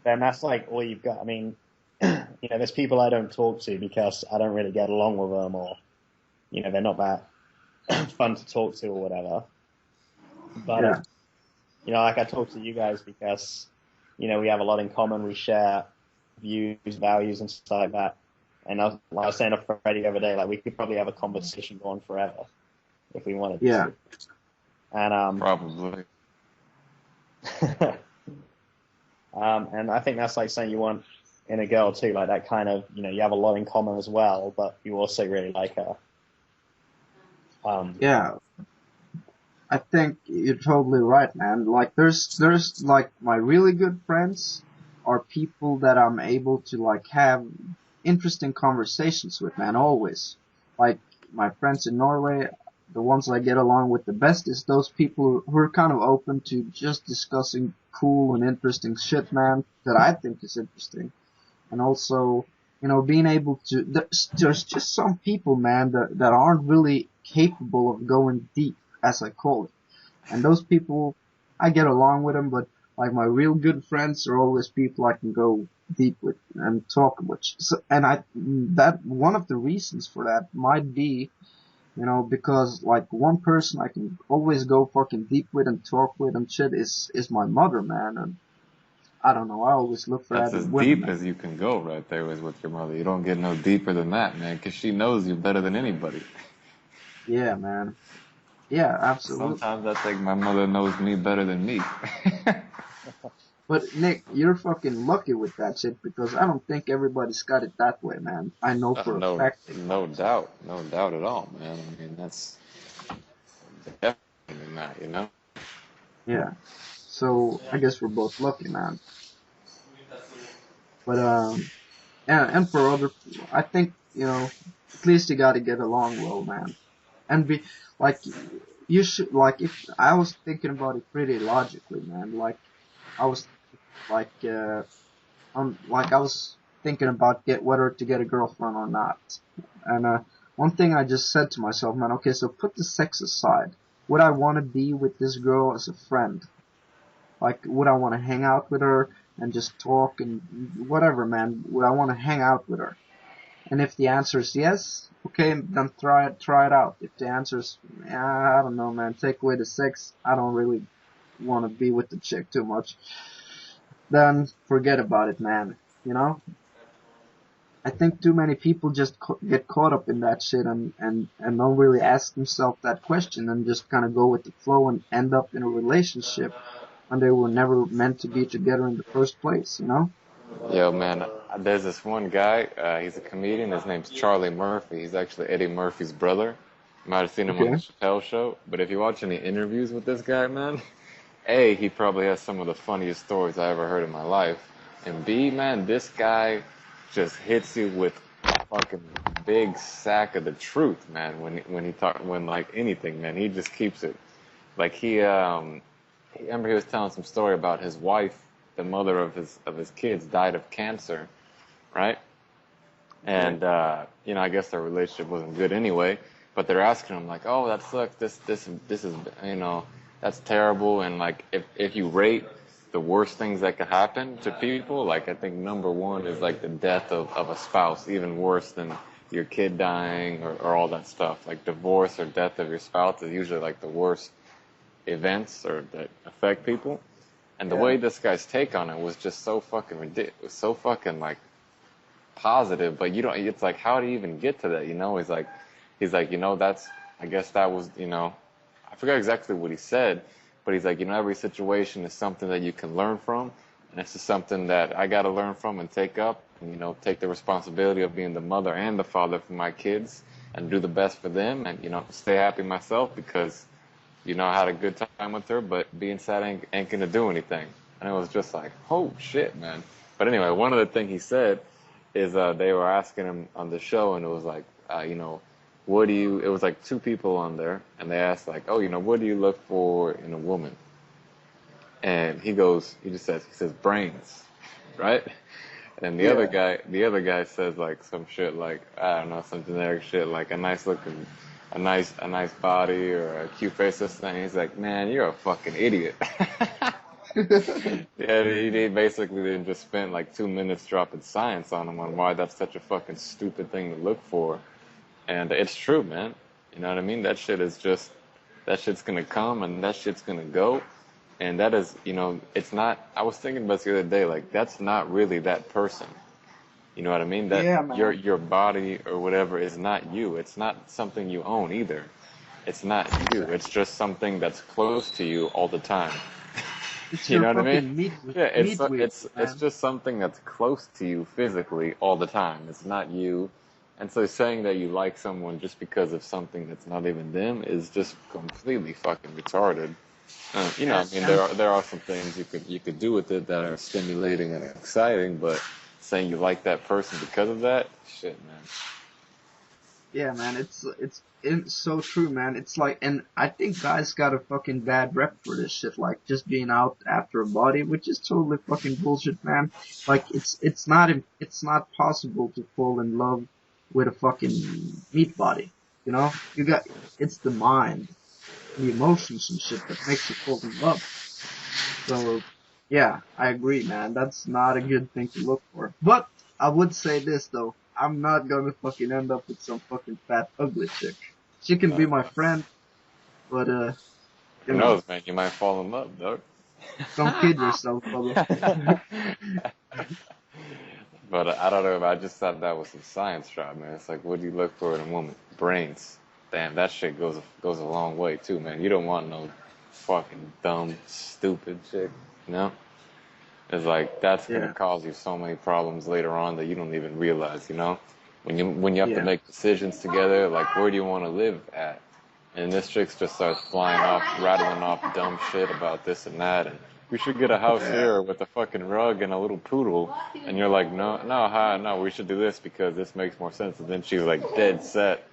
Speaker 4: then that's like all you've got. There's people I don't talk to because I don't really get along with them or, they're not that fun to talk to or whatever. But,
Speaker 1: Yeah.
Speaker 4: like I talk to you guys because, we have a lot in common. We share views, values and stuff like that. And like I was saying to Freddie the other day, like we could probably have a conversation going forever if we wanted
Speaker 1: Yeah.
Speaker 4: to. And
Speaker 2: Probably.
Speaker 4: and I think that's like something you want in a girl too, like that kind of, you have a lot in common as well, but you also really like her.
Speaker 1: Yeah. I think you're totally right, man. Like there's like my really good friends are people that I'm able to like have interesting conversations with, man, always. Like my friends in Norway, the ones I get along with the best is those people who are kind of open to just discussing cool and interesting shit, man, that I think is interesting. And also, being able to, there's just some people, man, that aren't really capable of going deep, as I call it. And those people, I get along with them, but like my real good friends are always people I can go deep with and talk with. So, and that one of the reasons for that might be, because like one person I can always go fucking deep with and talk with and shit is my mother, man. And I don't know, I always look for
Speaker 2: That's
Speaker 1: that
Speaker 2: as
Speaker 1: in women,
Speaker 2: deep
Speaker 1: man.
Speaker 2: as you can go right there is with your mother. You don't get no deeper than that, man, because she knows you better than anybody.
Speaker 1: Yeah, man. Yeah, absolutely.
Speaker 2: Sometimes I think my mother knows me better than me.
Speaker 1: But Nick, you're fucking lucky with that shit because I don't think everybody's got it that way, man. I know for a
Speaker 2: No,
Speaker 1: fact they don't.
Speaker 2: no doubt, no doubt at all, man. I mean, that's definitely not, you know.
Speaker 1: Yeah. So I guess we're both lucky, man. But and for other, I think at least you got to get along well, man. And be like you should like if I was thinking about it pretty logically, man. Like I was like like I was thinking about whether to get a girlfriend or not. And one thing I just said to myself, man, okay, so put the sex aside. Would I want to be with this girl as a friend? Like, would I want to hang out with her and just talk and whatever, man? Would I want to hang out with her? And if the answer is yes, okay, then try it out. If the answer is, I don't know, man, take away the sex, I don't really want to be with the chick too much, then forget about it, man. You know? I think too many people just get caught up in that shit and don't really ask themselves that question and just kind of go with the flow and end up in a relationship when they were never meant to be together in the first place, you know?
Speaker 2: Yo, man, there's this one guy. He's a comedian. His name's Charlie Murphy. He's actually Eddie Murphy's brother. You might have seen him on the
Speaker 1: Okay.
Speaker 2: Chappelle Show. But if you watch any interviews with this guy, man, A, he probably has some of the funniest stories I ever heard in my life. And B, man, this guy just hits you with a fucking big sack of the truth, man. When like anything, man, he just keeps it. Like I remember he was telling some story about his wife, the mother of his kids, died of cancer, right?
Speaker 1: Okay.
Speaker 2: And I guess their relationship wasn't good anyway. But they're asking him like, "Oh, that sucks. This is that's terrible." And like, if you rate the worst things that could happen to people, like I think number one is like the death of a spouse, even worse than your kid dying or all that stuff. Like divorce or death of your spouse is usually like the worst events or that affect people. And the way
Speaker 1: Yeah.
Speaker 2: this guy's take on it was just so fucking ridiculous, so fucking like positive. But you don't. It's like, how do you even get to that? He's like, that's. I guess that was, I forgot exactly what he said, but he's like, every situation is something that you can learn from, and this is something that I got to learn from and take up, and take the responsibility of being the mother and the father for my kids, and do the best for them, and stay happy myself because I had a good time with her, but being sad ain't gonna do anything. And it was just like, oh shit, man. But anyway, one of the things he said is they were asking him on the show, and it was like, what do you? It was like two people on there, and they asked like, oh, what do you look for in a woman? And he says brains, right? And
Speaker 1: Yeah.
Speaker 2: the other guy says like some shit like, I don't know, some generic shit like a nice body or a cute face. This thing. He's like, man, you're a fucking idiot. Yeah, he basically then just spent like 2 minutes dropping science on him on why that's such a fucking stupid thing to look for. And it's true, man. You know what I mean? That shit's gonna come and that shit's gonna go. And that is, it's not, I was thinking about this the other day, like, that's not really that person. You know what I mean? That
Speaker 1: Yeah,
Speaker 2: your
Speaker 1: man.
Speaker 2: your body or whatever is not you. It's not something you own either. It's not you. It's
Speaker 1: Exactly.
Speaker 2: just something that's close to you all the time.
Speaker 1: It's
Speaker 2: You
Speaker 1: your
Speaker 2: know what I mean?
Speaker 1: fucking
Speaker 2: Yeah,
Speaker 1: meat weave,
Speaker 2: it's
Speaker 1: man.
Speaker 2: just something that's close to you physically all the time. It's not you. And so saying that you like someone just because of something that's not even them is just completely fucking retarded. I
Speaker 1: And,
Speaker 2: mean,
Speaker 1: and
Speaker 2: there are some things you could do with it that are stimulating and exciting, but saying you like that person because of that, shit, man.
Speaker 1: yeah, man, it's so true, man. It's like, and I think guys got a fucking bad rep for this shit, like just being out after a body, which is totally fucking bullshit, man. Like it's not possible to fall in love with a fucking meat body, you know? It's the mind, the emotions and shit that makes you fall in love. So, yeah, I agree, man. That's not a good thing to look for. But I would say this though, I'm not gonna fucking end up with some fucking fat, ugly chick. She can be
Speaker 2: Uh,
Speaker 1: my friend, but you
Speaker 2: who
Speaker 1: know,
Speaker 2: knows, man? You might fall in love, dog.
Speaker 1: don't kid yourself, brother.
Speaker 2: But I don't know. I just thought that was some science shot, man. It's like, what do you look for in a woman? Brains. Damn, that shit goes a long way too, man. You don't want no fucking dumb, stupid chick, you know? It's like that's gonna
Speaker 1: Yeah,
Speaker 2: cause you so many problems later on that you don't even realize, you know? When you have to
Speaker 1: yeah.
Speaker 2: make decisions together, like where do you want to live at? And this chick just starts flying off, rattling off dumb shit about this and that, and we should get a house
Speaker 1: Yeah.
Speaker 2: here with a fucking rug and a little poodle. And you're like, no, no, no, we should do this because this makes more sense. And then she's like dead set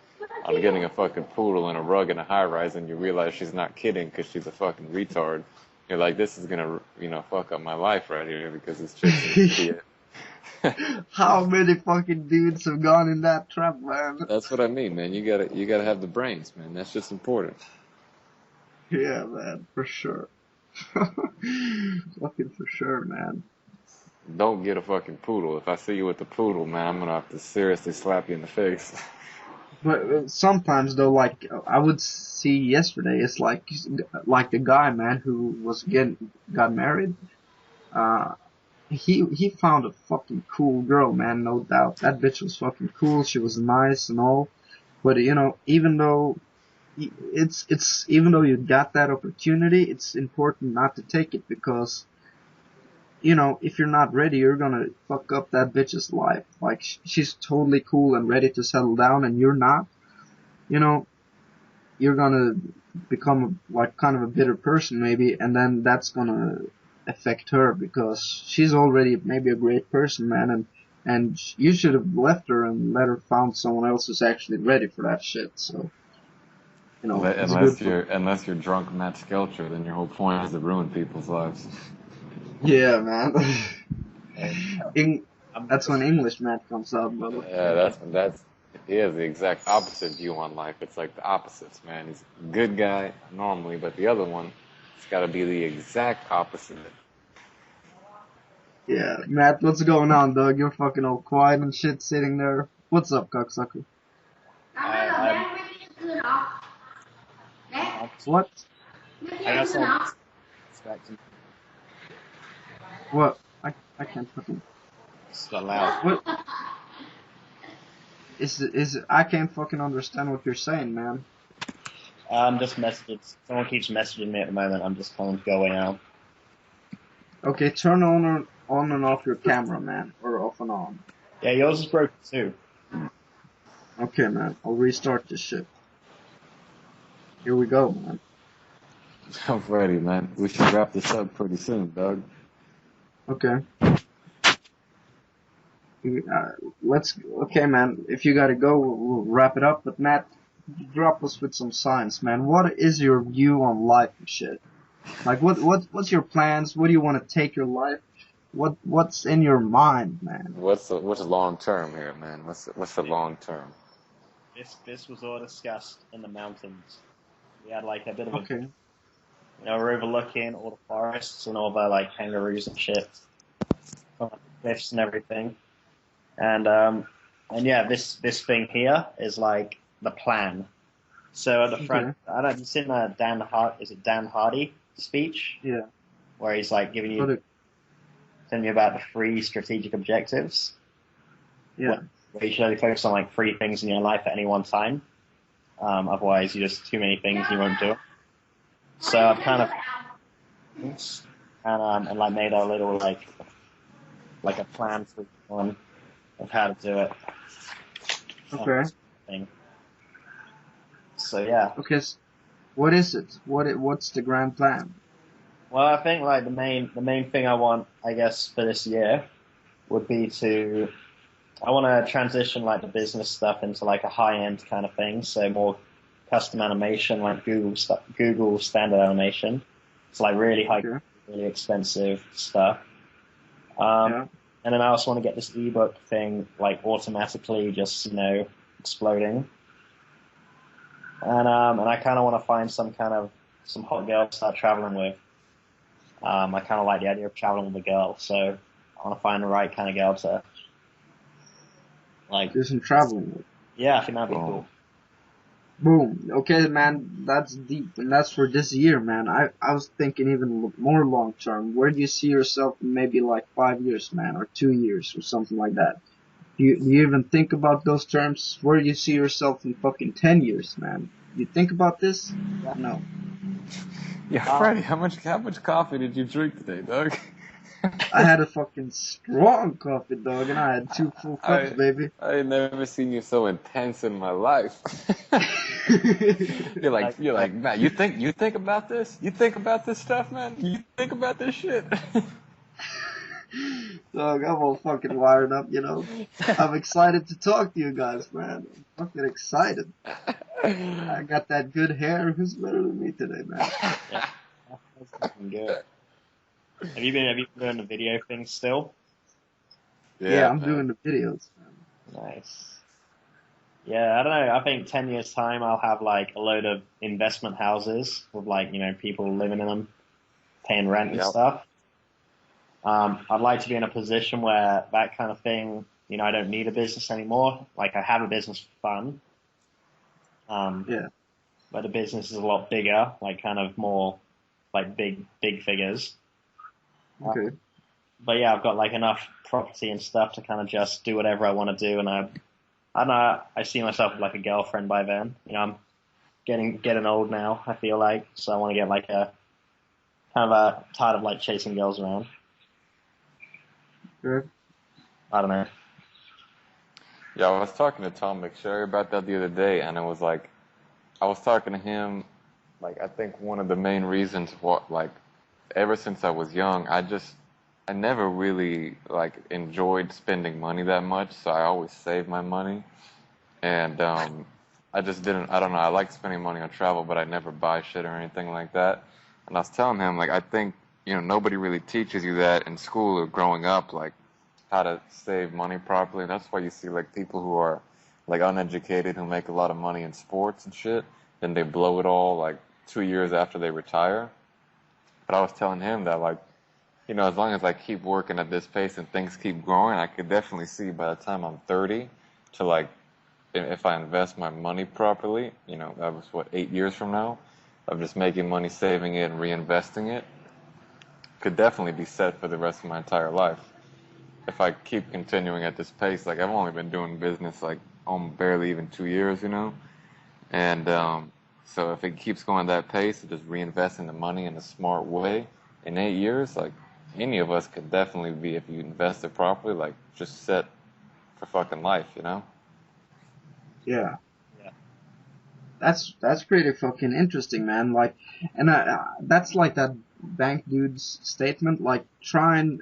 Speaker 2: on getting a fucking poodle and a rug and a high rise, and you realize she's not kidding because she's a fucking retard. You're like, this is gonna, fuck up my life right here because this chick's an idiot.
Speaker 1: How many fucking dudes have gone in that trap, man?
Speaker 2: That's what I mean, man. You gotta have the brains, man. That's just important.
Speaker 1: Yeah, man, for sure. Fucking for sure, man.
Speaker 2: Don't get a fucking poodle. If I see you with a poodle, man, I'm gonna have to seriously slap you in the face.
Speaker 1: But sometimes though, like I would see yesterday, it's like the guy, man, who got married. Uh, he found a fucking cool girl, man, no doubt. That bitch was fucking cool. She was nice and all. But even though even though you got that opportunity, it's important not to take it because if you're not ready, you're gonna fuck up that bitch's life. Like she's totally cool and ready to settle down, and you're not. You know, you're gonna become like kind of a bitter person maybe, and then that's gonna affect her because she's already maybe a great person, man, and you should have left her and let her found someone else who's actually ready for that shit. So, it's good
Speaker 2: Unless
Speaker 1: for,
Speaker 2: you're drunk Matt Skelcher, then your whole point is to ruin people's lives.
Speaker 1: yeah, man. In,
Speaker 4: I'm
Speaker 1: that's when English Matt comes out, brother.
Speaker 2: Yeah, that's he has the exact opposite view on life. It's like the opposites, man. He's a good guy normally, but the other one, it's got to be the exact opposite.
Speaker 1: Yeah, Matt, what's going on, dog? You're fucking all quiet and shit sitting there. What's up, cocksucker?
Speaker 4: I,
Speaker 1: What?
Speaker 4: I guess I'm expecting
Speaker 1: What? I can't fucking.
Speaker 4: it's got loud.
Speaker 1: What? I can't fucking understand what you're saying, man.
Speaker 4: I'm just messaging. Someone keeps messaging me at the moment. I'm just calling to go away now.
Speaker 1: Okay, turn on and off your camera, man. Or off and on.
Speaker 4: Yeah, yours is broken too.
Speaker 1: Okay, man. I'll restart this shit. Here we go, man.
Speaker 2: I'm ready, man. We should wrap this up pretty soon, dog.
Speaker 1: Okay. Okay, man. If you gotta go, we'll wrap it up. But Matt, drop us with some science, man. What is your view on life and shit? Like, what's your plans? What do you want to take your life? What's in your mind, man?
Speaker 2: What's the long term here, man? What's the long term?
Speaker 4: This was all discussed in the mountains. We had like a bit of
Speaker 1: Okay.
Speaker 4: we're overlooking all the forests and all the like kangaroos and shit, cliffs and everything. And yeah, this thing here is like the plan. So at the front,
Speaker 1: Okay.
Speaker 4: I don't know, have you seen Dan Hardy speech
Speaker 1: Yeah.
Speaker 4: where he's like
Speaker 1: But
Speaker 4: telling you about the three strategic objectives,
Speaker 1: yeah.
Speaker 4: where you should only focus on like three things in your life at any one time. Otherwise, you just too many things you won't do it. So I've kind of and like made a little like a plan for one of how to do it.
Speaker 1: Okay.
Speaker 4: Thing. So yeah.
Speaker 1: Okay. What is it? What's the grand plan?
Speaker 4: Well, I think like the main thing I want, I guess, for this year would be I want to transition like the business stuff into like a high end kind of thing. So more custom animation, like Google standard animation. It's like really high,
Speaker 1: Okay.
Speaker 4: really expensive stuff.
Speaker 1: Yeah.
Speaker 4: And then I also want to get this ebook thing like automatically just exploding. And I kind of want to find some hot girl to start traveling with. I kind of like the idea of traveling with a girl, so I want to find the right kind of girl to like.
Speaker 1: Do some traveling with.
Speaker 4: Yeah, I think that'd be
Speaker 2: Boom.
Speaker 4: cool.
Speaker 1: Boom. Okay, man, that's deep, and that's for this year, man. I was thinking even more long term. Where do you see yourself in maybe like 5 years, man, or 2 years, or something like that? Do you even think about those terms? Where do you see yourself in fucking 10 years, man? You think about this?
Speaker 4: Yeah.
Speaker 1: No.
Speaker 2: Yeah, Freddie, how much coffee did you drink today, dog?
Speaker 1: I had a fucking strong coffee, dog, and I had 2 full cups,
Speaker 2: I
Speaker 1: baby.
Speaker 2: I ain't never seen you so intense in my life.
Speaker 4: Like,
Speaker 2: You're like, man, you think about this? You think about this stuff, man? You think about this shit?
Speaker 1: Dog, I'm all fucking wired up, you know? I'm excited to talk to you guys, man. I'm fucking excited. I got that good hair. Who's better than me today, man?
Speaker 4: yeah, that's fucking good. Have you been doing the video thing still?
Speaker 1: Yeah, I'm
Speaker 2: man.
Speaker 1: doing the videos, man.
Speaker 4: Nice. Yeah, I don't know. I think 10 years time, I'll have like a load of investment houses with like, people living in them, paying rent and
Speaker 2: Yep.
Speaker 4: stuff. I'd like to be in a position where that kind of thing, I don't need a business anymore. Like I have a business for fun.
Speaker 1: Yeah.
Speaker 4: But the business is a lot bigger, like kind of more like big figures.
Speaker 1: Okay.
Speaker 4: But yeah, I've got like enough property and stuff to kind of just do whatever I want to do. And I don't know, I see myself with like a girlfriend by then. I'm getting old now, I feel like. So I want to get like tired of like chasing girls around.
Speaker 1: Good.
Speaker 4: I don't know.
Speaker 2: Yeah, I was talking to Tom McSherry about that the other day, and it was like, I was talking to him, like, I think one of the main reasons what, like, ever since I was young, I never really, like, enjoyed spending money that much, so I always saved my money, and, I just didn't, I don't know, I like spending money on travel, but I never buy shit or anything like that, and I was telling him, like, I think, nobody really teaches you that in school or growing up, like, how to save money properly. That's why you see like people who are like uneducated who make a lot of money in sports and shit, then they blow it all like 2 years after they retire. But I was telling him that like, as long as I keep working at this pace and things keep growing, I could definitely see by the time I'm 30 to like, if I invest my money properly, that was what, 8 years from now, of just making money, saving it and reinvesting it, could definitely be set for the rest of my entire life. If I keep continuing at this pace, like I've only been doing business like barely even 2 years, and so if it keeps going that pace, just reinvesting the money in a smart way, in 8 years, like any of us could definitely be, if you invest it properly, like just set for fucking life.
Speaker 1: Yeah.
Speaker 4: Yeah.
Speaker 1: That's pretty fucking interesting, man. Like, and that's like that bank dude's statement. Like, try and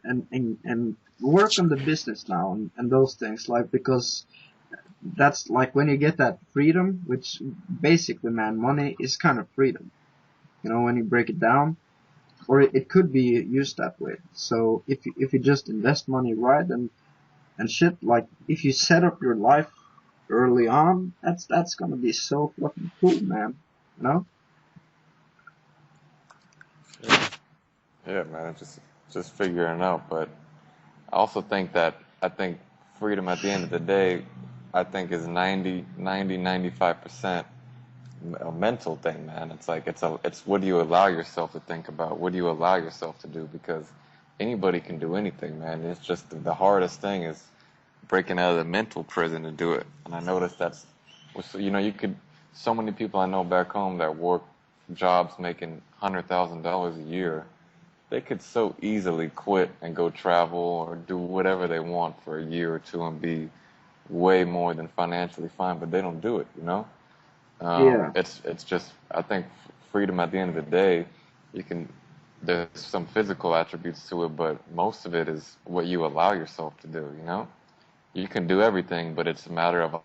Speaker 1: work on the business now and those things. Like, because that's like when you get that freedom, which basically, man, money is kind of freedom. When you break it down, or it could be used that way. So if you just invest money right and shit, like if you set up your life early on, that's gonna be so fucking cool, man. You know?
Speaker 2: Yeah, man, just figuring it out. But I also think that freedom at the end of the day, I think is 95% a mental thing, man. It's like it's what do you allow yourself to think about? What do you allow yourself to do? Because anybody can do anything, man. It's just the hardest thing is breaking out of the mental prison to do it. And I noticed you could, so many people I know back home that work jobs making $100,000 a year, they could so easily quit and go travel or do whatever they want for a year or two and be way more than financially fine, but they don't do it.
Speaker 1: Yeah.
Speaker 2: It's just, I think freedom at the end of the day, there's some physical attributes to it, but most of it is what you allow yourself to do. You can do everything, but it's a matter of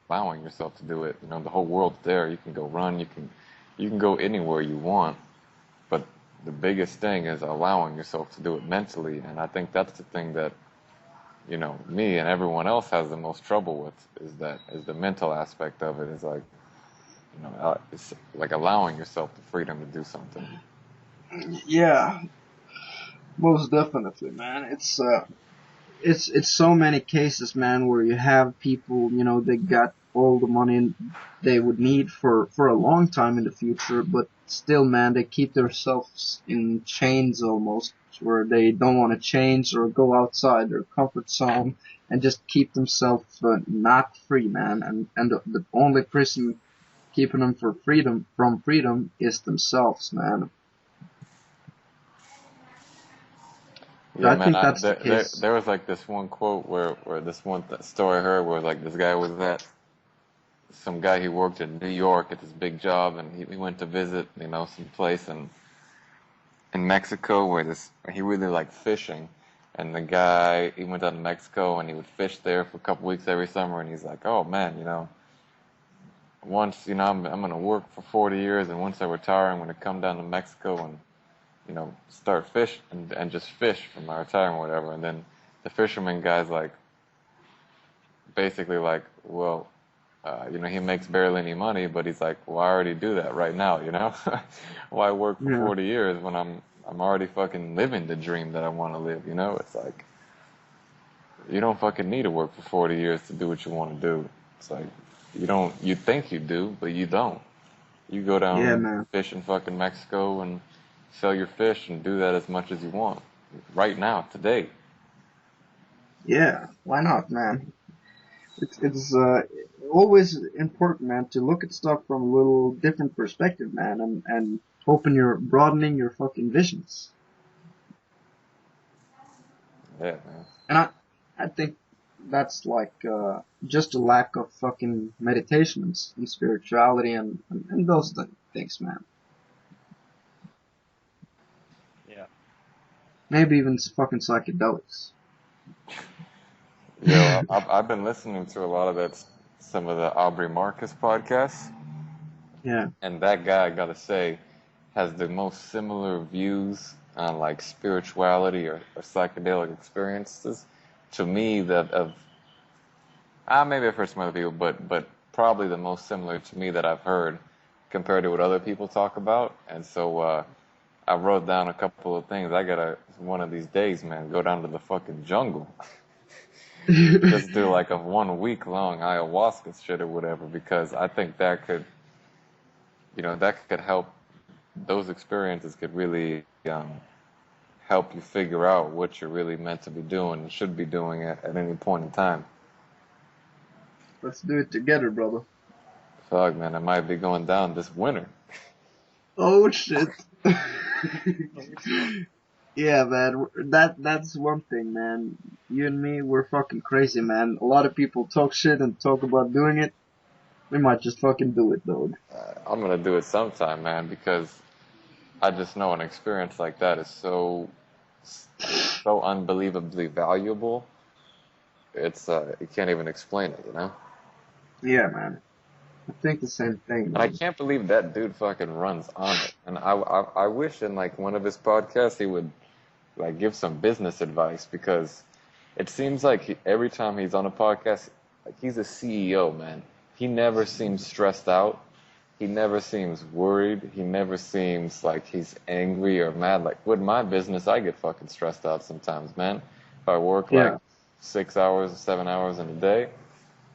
Speaker 2: allowing yourself to do it. The whole world's there. You can go run, you can go anywhere you want, but the biggest thing is allowing yourself to do it mentally, and I think that's the thing that, me and everyone else has the most trouble with, is the mental aspect of it. Is like, it's like allowing yourself the freedom to do something.
Speaker 1: Yeah. Most definitely, man. It's so many cases, man, where you have people, they got all the money they would need for a long time in the future, but still, man, they keep themselves in chains almost, where they don't want to change or go outside their comfort zone and just keep themselves not free, man. And the only prison keeping them from freedom is themselves, man.
Speaker 2: Yeah,
Speaker 1: I
Speaker 2: man.
Speaker 1: think that's the case.
Speaker 2: There was like this one quote where this one story I heard where like this guy was at some guy he worked in New York at this big job, and he went to visit, some place in Mexico where he really liked fishing, and the guy he went down to Mexico and he would fish there for a couple weeks every summer, and he's like, oh man, once I'm gonna work for 40 years, and once I retire, I'm gonna come down to Mexico and start fish and just fish for my retirement or whatever. And then the fisherman guy's like, basically like, well, he makes barely any money, but he's like, well, I already do that right now. Why work for
Speaker 1: Yeah.
Speaker 2: 40 years when I'm already fucking living the dream that I want to live? It's like you don't fucking need to work for 40 years to do what you want to do. It's like you think you do, but you don't. You go
Speaker 1: Yeah,
Speaker 2: down
Speaker 1: man.
Speaker 2: fish in fucking Mexico and sell your fish and do that as much as you want right now, today.
Speaker 1: Yeah. Why not, man? It's always important, man, to look at stuff from a little different perspective, man, and hoping you're broadening your fucking visions.
Speaker 2: Yeah, man.
Speaker 1: And I think that's like just a lack of fucking meditation and spirituality and those things, man.
Speaker 4: Yeah.
Speaker 1: Maybe even fucking psychedelics.
Speaker 2: Yo, I've been listening to a lot of some of the Aubrey Marcus podcasts,
Speaker 1: Yeah.
Speaker 2: and that guy, I gotta say, has the most similar views on like spirituality or psychedelic experiences to me that of maybe I've heard some other people, but probably the most similar to me that I've heard compared to what other people talk about. And so I wrote down a couple of things. I gotta one of these days, man, go down to the fucking jungle. Just do like a 1 week long ayahuasca shit or whatever, because I think that could help. Those experiences could really help you figure out what you're really meant to be doing and should be doing at any point in time.
Speaker 1: Let's do it together, brother.
Speaker 2: Fuck, man, I might be going down this winter.
Speaker 1: Oh shit. Yeah, man. That's one thing, man. You and me, we're fucking crazy, man. A lot of people talk shit and talk about doing it. We might just fucking do it, dog.
Speaker 2: I'm gonna do it sometime, man, because I just know an experience like that is so unbelievably valuable. It's you can't even explain it.
Speaker 1: Yeah, man. I think the same thing,
Speaker 2: And I
Speaker 1: man.
Speaker 2: can't believe that dude fucking runs on it. And I wish in like one of his podcasts he would like give some business advice, because it seems like every time he's on a podcast, like he's a CEO, man. He never seems stressed out. He never seems worried. He never seems like he's angry or mad. Like with my business, I get fucking stressed out sometimes, man. If I work like
Speaker 1: Yeah.
Speaker 2: 6 hours, 7 hours in a day,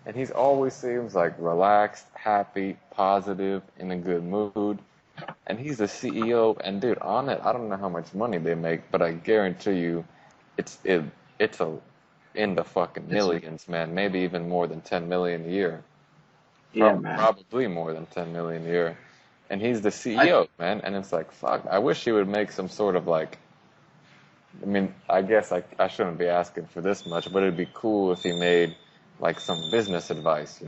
Speaker 2: and he's always seems like relaxed, happy, positive, in a good mood. And he's the CEO, and dude, on it, I don't know how much money they make, but I guarantee you, it's it it's in the fucking
Speaker 1: It's
Speaker 2: millions, man. Maybe even more than 10 million a year.
Speaker 1: yeah, man.
Speaker 2: Probably more than 10 million a year. And he's the
Speaker 1: I
Speaker 2: CEO, man. And it's like, fuck. I wish he would make some sort of like. I mean, I guess I shouldn't be asking for this much, but it'd be cool if he made like some business advice.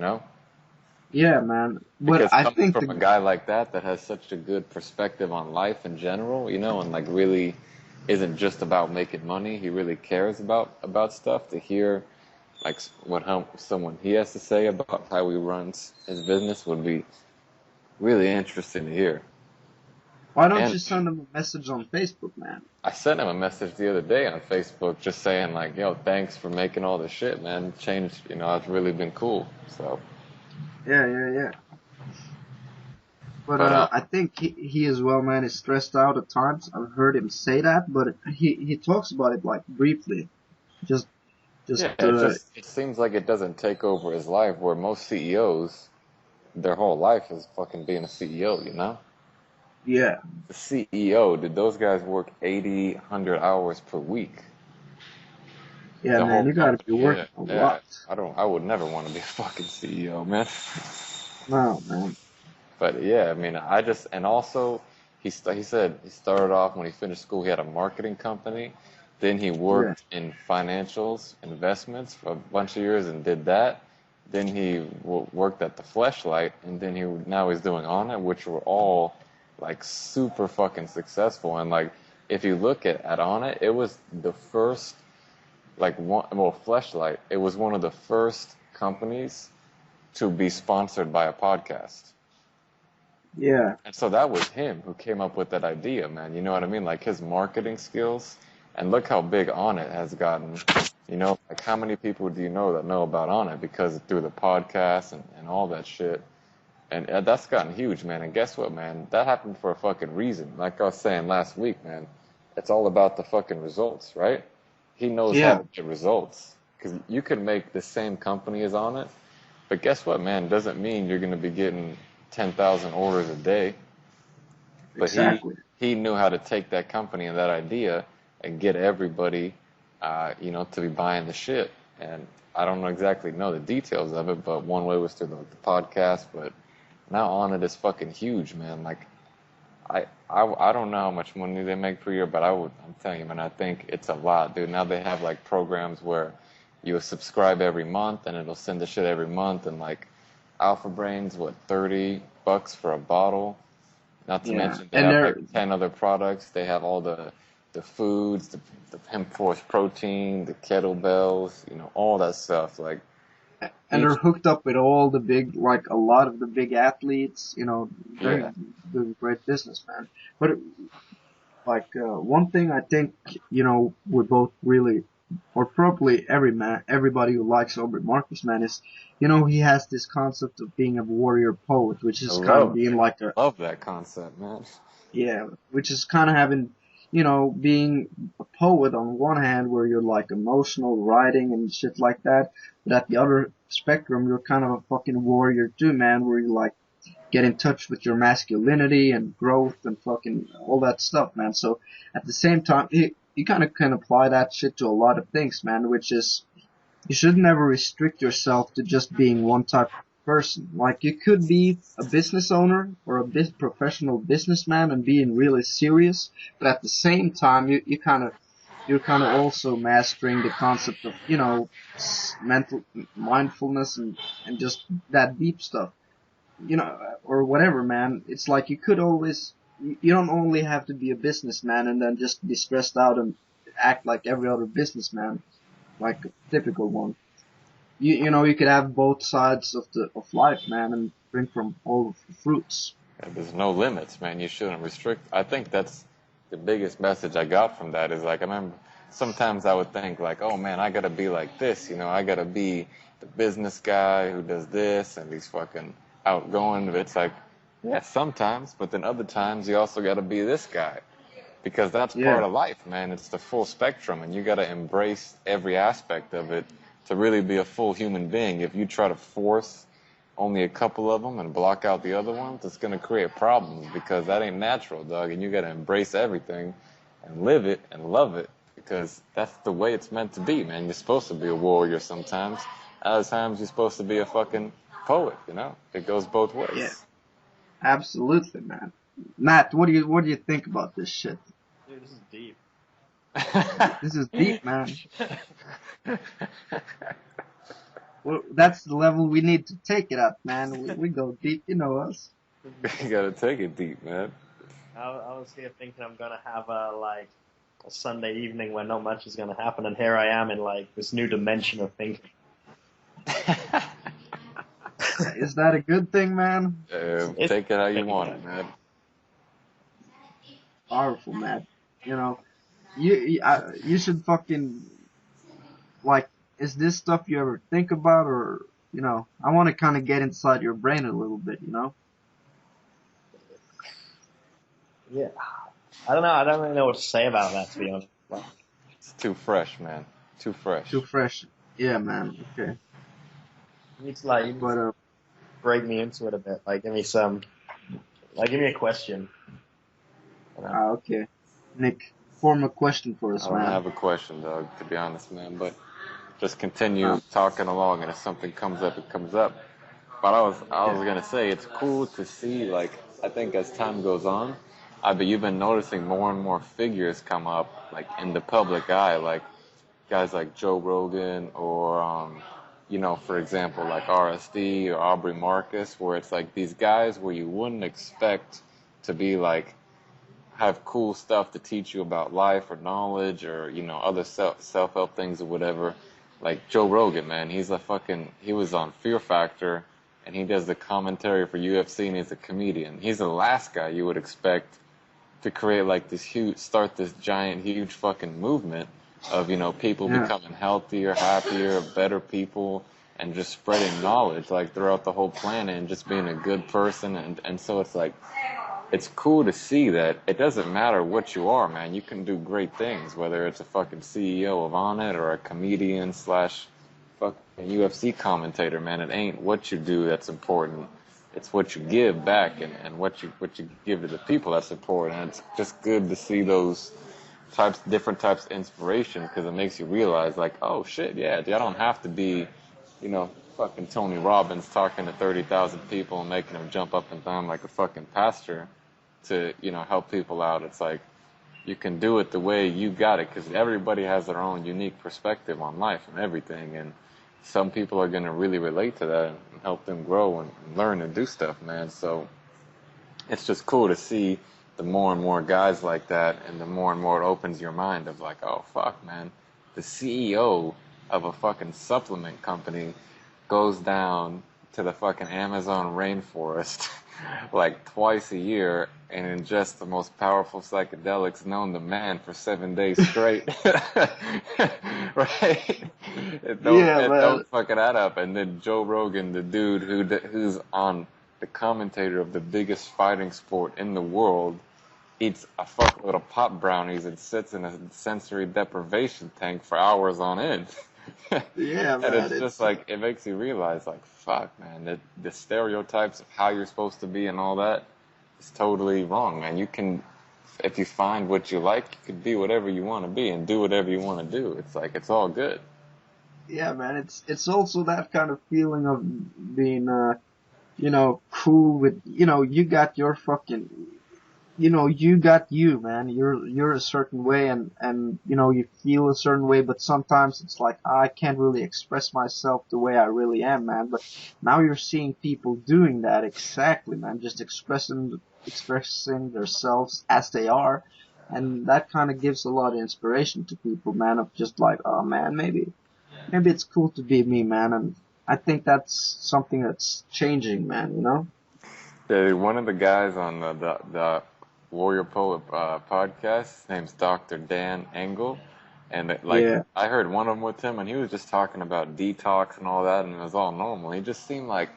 Speaker 1: yeah, man. But
Speaker 2: Because
Speaker 1: I
Speaker 2: coming
Speaker 1: think
Speaker 2: from a
Speaker 1: the
Speaker 2: guy like that has such a good perspective on life in general, and like really isn't just about making money. He really cares about stuff. To hear like how someone he has to say about how he runs his business would be really interesting to hear.
Speaker 1: why don't
Speaker 2: And
Speaker 1: you send them a message on Facebook, man?
Speaker 2: I sent him a message the other day on Facebook just saying like, yo, thanks for making all this shit, man. It's really been cool. So
Speaker 1: Yeah, yeah, yeah. But
Speaker 2: But
Speaker 1: I think he as well, man, is stressed out at times. I've heard him say that, but he talks about it like briefly. Just just
Speaker 2: yeah, it seems like it doesn't take over his life. Where most CEOs, their whole life is fucking being a CEO. You know,
Speaker 1: yeah,
Speaker 2: the CEO. Did those guys work 80, 100 hours per week?
Speaker 1: yeah,
Speaker 2: The
Speaker 1: man,
Speaker 2: whole
Speaker 1: you gotta be
Speaker 2: company. Yeah,
Speaker 1: working a
Speaker 2: yeah.
Speaker 1: lot.
Speaker 2: I don't. I would never want to be a fucking CEO, man.
Speaker 1: No, man.
Speaker 2: But yeah, I mean, I just and also he said he started off when he finished school. He had a marketing company. Then he
Speaker 1: Yeah,
Speaker 2: worked in financials, investments for a bunch of years and did that. Then he worked at the Fleshlight, and then now he's doing On It, which were all like super fucking successful. And like if you look at On It, it was the first Fleshlight. It was one of the first companies to be sponsored by a podcast.
Speaker 1: yeah,
Speaker 2: And so that was him who came up with that idea, man. You know what I mean? Like his marketing skills. And look how big On It has gotten. You know, like how many people do you know that know about On It because through the podcast and all that shit. And that's gotten huge, man. And guess what, man? That happened for a fucking reason. Like I was saying last week, man. It's all about the fucking results, right? He knows how
Speaker 1: yeah,
Speaker 2: to get results. Because you can make the same company as On It, but guess what, man? Doesn't mean you're going to be getting 10,000 orders a day. But
Speaker 1: exactly.
Speaker 2: he knew how to take that company and that idea and get everybody, to be buying the shit. And I don't exactly know the details of it, but one way was through the podcast. But now On It is fucking huge, man. Like I don't know how much money they make per year, but I'm telling you, man, I think it's a lot, dude. Now they have like programs where you subscribe every month and it'll send the shit every month, and like Alpha Brain's what, $30 for a bottle. Not to
Speaker 1: Yeah,
Speaker 2: mention they
Speaker 1: and
Speaker 2: have like 10 other products. They have all the foods, the hemp force protein, the kettlebells, all that stuff. Like
Speaker 1: they're
Speaker 2: each,
Speaker 1: hooked up with all the big, like a lot of the big athletes. They're
Speaker 2: yeah,
Speaker 1: doing great business, man. But like one thing I think we both really, or probably everybody who likes Albert Marcus, man, is he has this concept of being a warrior poet, which
Speaker 2: I
Speaker 1: is kind of
Speaker 2: love
Speaker 1: being like a
Speaker 2: love that concept, man.
Speaker 1: yeah, which is kind of having being a poet on one hand where you're like emotional writing and shit like that, but at the other spectrum you're kind of a fucking warrior too, man, where you like get in touch with your masculinity and growth and fucking all that stuff, man. So at the same time, you kind of can apply that shit to a lot of things, man, which is you should never restrict yourself to just being one type of person. Like you could be a business owner or a professional businessman and being really serious, but at the same time, you're kind of also mastering the concept of, mental mindfulness and just that deep stuff, or whatever, man. It's like you could always, you don't only have to be a businessman and then just be stressed out and act like every other businessman, like a typical one. You could have both sides of life, man, and drink from all of the fruits.
Speaker 2: And there's no limits, man. You shouldn't restrict. I think that's the biggest message I got from that is like, I remember sometimes I would think like, oh man, I gotta be like this, I gotta be the business guy who does this and he's fucking outgoing. It's like, yeah, sometimes, but then other times you also gotta be this guy because that's part
Speaker 1: Yeah,
Speaker 2: of life, man. It's the full spectrum and you gotta embrace every aspect of it to really be a full human being. If you try to force only a couple of them and block out the other ones, it's going to create problems because that ain't natural, dog. And you got to embrace everything and live it and love it because that's the way it's meant to be, man. You're supposed to be a warrior sometimes. Other times you're supposed to be a fucking poet, It goes both
Speaker 1: yeah,
Speaker 2: ways.
Speaker 1: absolutely, man. Matt, what do you think about this shit?
Speaker 3: Dude, this is deep.
Speaker 1: This is deep, man. Well, that's the level we need to take it at, man. We go deep, you know us.
Speaker 2: You got to take it deep, man.
Speaker 3: I was here thinking I'm gonna have a Sunday evening where not much is gonna happen, and here I am in like this new dimension of thinking.
Speaker 1: Is that a good thing, man?
Speaker 2: Take it how you want it, man.
Speaker 1: Powerful, Matt. You know, you should fucking like. Is this stuff you ever think about, or I want to kind of get inside your brain a little bit,
Speaker 4: Yeah, I don't know. I don't really know what to say about that, to be honest. Like,
Speaker 2: It's too fresh, man. Too
Speaker 1: Too
Speaker 2: fresh.
Speaker 1: fresh. Yeah, man. Okay.
Speaker 4: you need to
Speaker 1: But
Speaker 4: break me into it a bit. Like, give me a question. You know?
Speaker 1: okay. Nick, form a question for
Speaker 2: I
Speaker 1: us,
Speaker 2: don't
Speaker 1: man.
Speaker 2: have a question, Doug, to be honest, man, but just
Speaker 1: Uh,
Speaker 2: continue talking along, and if something comes up, it comes up. But I
Speaker 1: yeah.
Speaker 2: was gonna say it's cool to see, like, I think as time goes on, you've been noticing more and more figures come up like in the public eye, like guys like Joe Rogan or for example, like RSD or Aubrey Marcus, where it's like these guys where you wouldn't expect to be like have cool stuff to teach you about life or knowledge or other self-help things or whatever. Like Joe Rogan, man, he was on Fear Factor, and he does the commentary for UFC, and he's a comedian. He's the last guy you would expect to create like start this giant huge fucking movement of people
Speaker 1: Yeah.
Speaker 2: becoming healthier, happier, better people, and just spreading knowledge like throughout the whole planet and just being a good person. And so it's like it's cool to see that it doesn't matter what you are, man. You can do great things, whether it's a fucking CEO of Onnit or a comedian slash fucking UFC commentator, man. It ain't what you do that's important. It's what you give back and what you give to the people that's important. And it's just good to see those different types of inspiration, because it makes you realize, like, oh shit, yeah, I don't have to be, fucking Tony Robbins talking to 30,000 people and making them jump up and down like a fucking pastor to help people out. It's like you can do it the way you got it, because everybody has their own unique perspective on life and everything, and some people are going to really relate to that and help them grow and learn and do stuff, man. So it's just cool to see the more and more guys like that, and the more and more it opens your mind of like, oh fuck, man, the CEO of a fucking supplement company goes down to the fucking Amazon rainforest like twice a year and ingest the most powerful psychedelics known to man for 7 days straight. Right?
Speaker 1: Yeah,
Speaker 2: It
Speaker 1: man.
Speaker 2: don't fucking add up. And then Joe Rogan, the dude who's on the commentator of the biggest fighting sport in the world, eats a fuckload of pop brownies and sits in a sensory deprivation tank for hours on end.
Speaker 1: Yeah,
Speaker 2: And
Speaker 1: man.
Speaker 2: it's just
Speaker 1: It's
Speaker 2: like, it makes you realize, like, fuck, man, that the stereotypes of how you're supposed to be and all that is totally wrong, man. You can, if you find what you like, you can be whatever you want to be and do whatever you want to do. It's like, it's all good.
Speaker 1: yeah, man. It's also that kind of feeling of being cool with you got your fucking you got you, man. You're a certain way, and you feel a certain way, but sometimes it's like I can't really express myself the way I really am, man. But now you're seeing people doing that exactly, man. Just expressing themselves as they are, and that kind of gives a lot of inspiration to people, man. Of just like, oh man, maybe it's cool to be me, man. And I think that's something that's changing, man.
Speaker 2: Yeah, one of the guys on the Warrior Poet podcast, his name's Dr. Dan Engel. And
Speaker 1: Yeah,
Speaker 2: I heard one of them with him, and he was just talking about detox and all that, and it was all normal. He just seemed like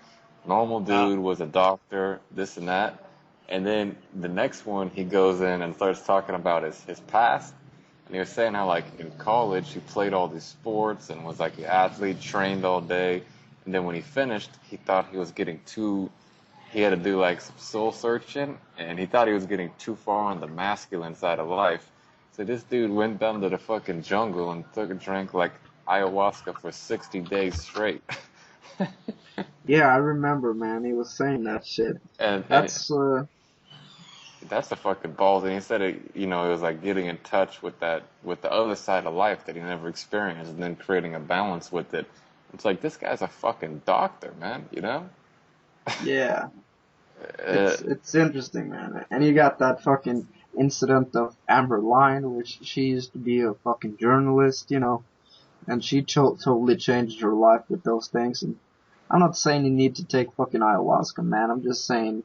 Speaker 2: normal dude, was a doctor, this and that. And then the next one, he goes in and starts talking about his past. And he was saying how, like, in college, he played all these sports and was like an athlete, trained all day. And then when he finished, he thought he was getting he had to do like some soul searching, and he thought he was getting too far on the masculine side of life. So this dude went down to the fucking jungle and drank like ayahuasca for 60 days straight.
Speaker 1: yeah, I remember, man. He was saying that shit.
Speaker 2: And
Speaker 1: That's
Speaker 2: that's the fucking balls. And he said it was like getting in touch with the other side of life that he never experienced, and then creating a balance with it. It's like, this guy's a fucking doctor, man.
Speaker 1: yeah.
Speaker 2: Uh,
Speaker 1: It's interesting, man. And you got that fucking incident of Amber Line, which she used to be a fucking journalist, and she totally changed her life with those things. And I'm not saying you need to take fucking ayahuasca, man. I'm just saying,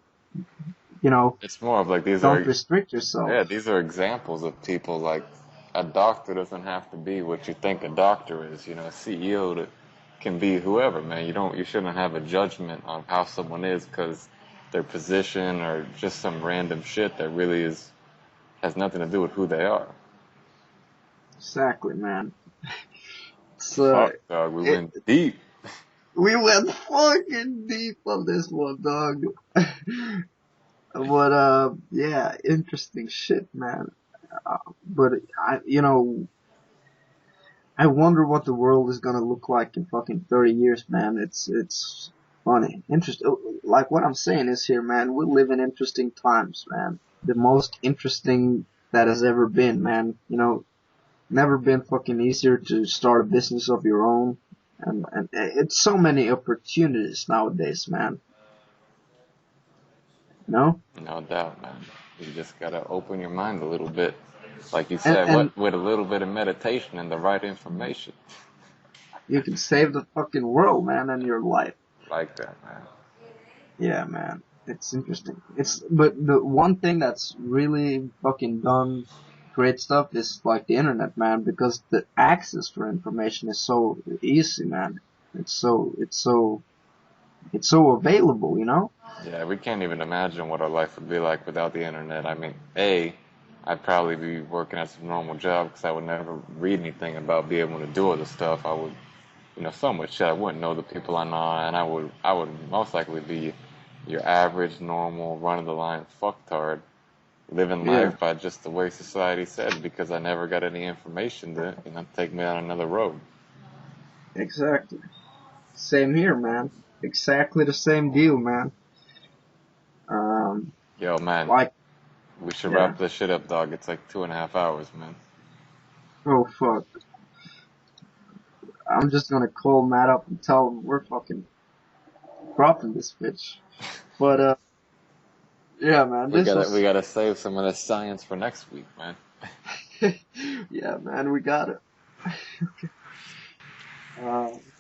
Speaker 2: it's more of like
Speaker 1: don't restrict yourself.
Speaker 2: these are examples of people. Like, a doctor doesn't have to be what you think a doctor is. A CEO can be whoever, man. You shouldn't have a judgment on how someone is because their position or just some random shit that really is has nothing to do with who they are.
Speaker 1: Exactly, man. It's,
Speaker 2: Fuck, dog. We
Speaker 1: it,
Speaker 2: went deep.
Speaker 1: we went fucking deep on this one, dog. But, yeah, interesting shit, man. But, I wonder what the world is gonna look like in fucking 30 years, man. It's funny. Like what I'm saying is here, man, we live in interesting times, man. The most interesting that has ever been, man. Never been fucking easier to start a business of your own. And it's so many opportunities nowadays, man. No?
Speaker 2: No doubt, man. You just gotta open your mind a little bit. Like you
Speaker 1: And,
Speaker 2: said,
Speaker 1: and
Speaker 2: with a little bit of meditation and the right information.
Speaker 1: you can save the fucking world, man, and your life.
Speaker 2: Like that, man.
Speaker 1: Yeah, man. It's interesting. But the one thing that's really fucking done great stuff is like the internet, man, because the access for information is so easy, man. It's so available,
Speaker 2: Yeah, we can't even imagine what our life would be like without the internet. I mean, I'd probably be working at some normal job because I would never read anything about being able to do all the stuff. I would, so much shit. I wouldn't know the people I know, and I would most likely be your average, normal, run-of-the-line fucktard, living
Speaker 1: Yeah,
Speaker 2: life by just the way society said because I never got any information to, take me on another road.
Speaker 1: exactly. Same here, man. Exactly the same deal, man. Um,
Speaker 2: Yo, man,
Speaker 1: like,
Speaker 2: we should
Speaker 1: yeah.
Speaker 2: wrap this shit up, dog. It's like 2.5 hours, man.
Speaker 1: Oh fuck. I'm just gonna call Matt up and tell him we're fucking dropping this bitch. But yeah, man,
Speaker 2: We
Speaker 1: this
Speaker 2: gotta we
Speaker 1: was.
Speaker 2: gotta save some of the science for next week, man.
Speaker 1: Yeah, man, we got it.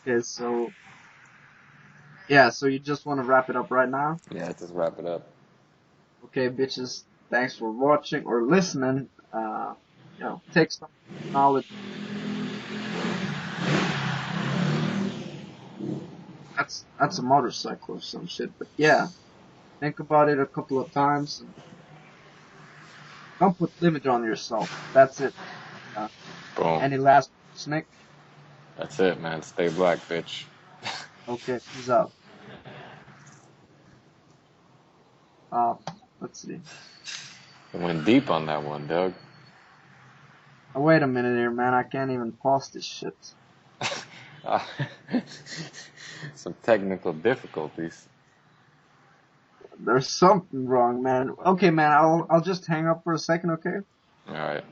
Speaker 1: Okay, so yeah, so you just want to wrap it up right now?
Speaker 2: Yeah, let's just wrap it up.
Speaker 1: Okay, bitches, thanks for watching or listening. Take some knowledge. That's a motorcycle or some shit, but yeah, think about it a couple of times and don't put limit on yourself. That's it. Uh,
Speaker 2: Boom.
Speaker 1: any last words, Nick?
Speaker 2: That's it, man. Stay black, bitch.
Speaker 1: Okay, peace out. Uh, let's see.
Speaker 2: I went deep on that one, Doug.
Speaker 1: Oh, wait a minute here, man. I can't even pause this shit.
Speaker 2: Some technical difficulties.
Speaker 1: There's something wrong, man. Okay, man. I'll just hang up for a second, okay?
Speaker 2: All right.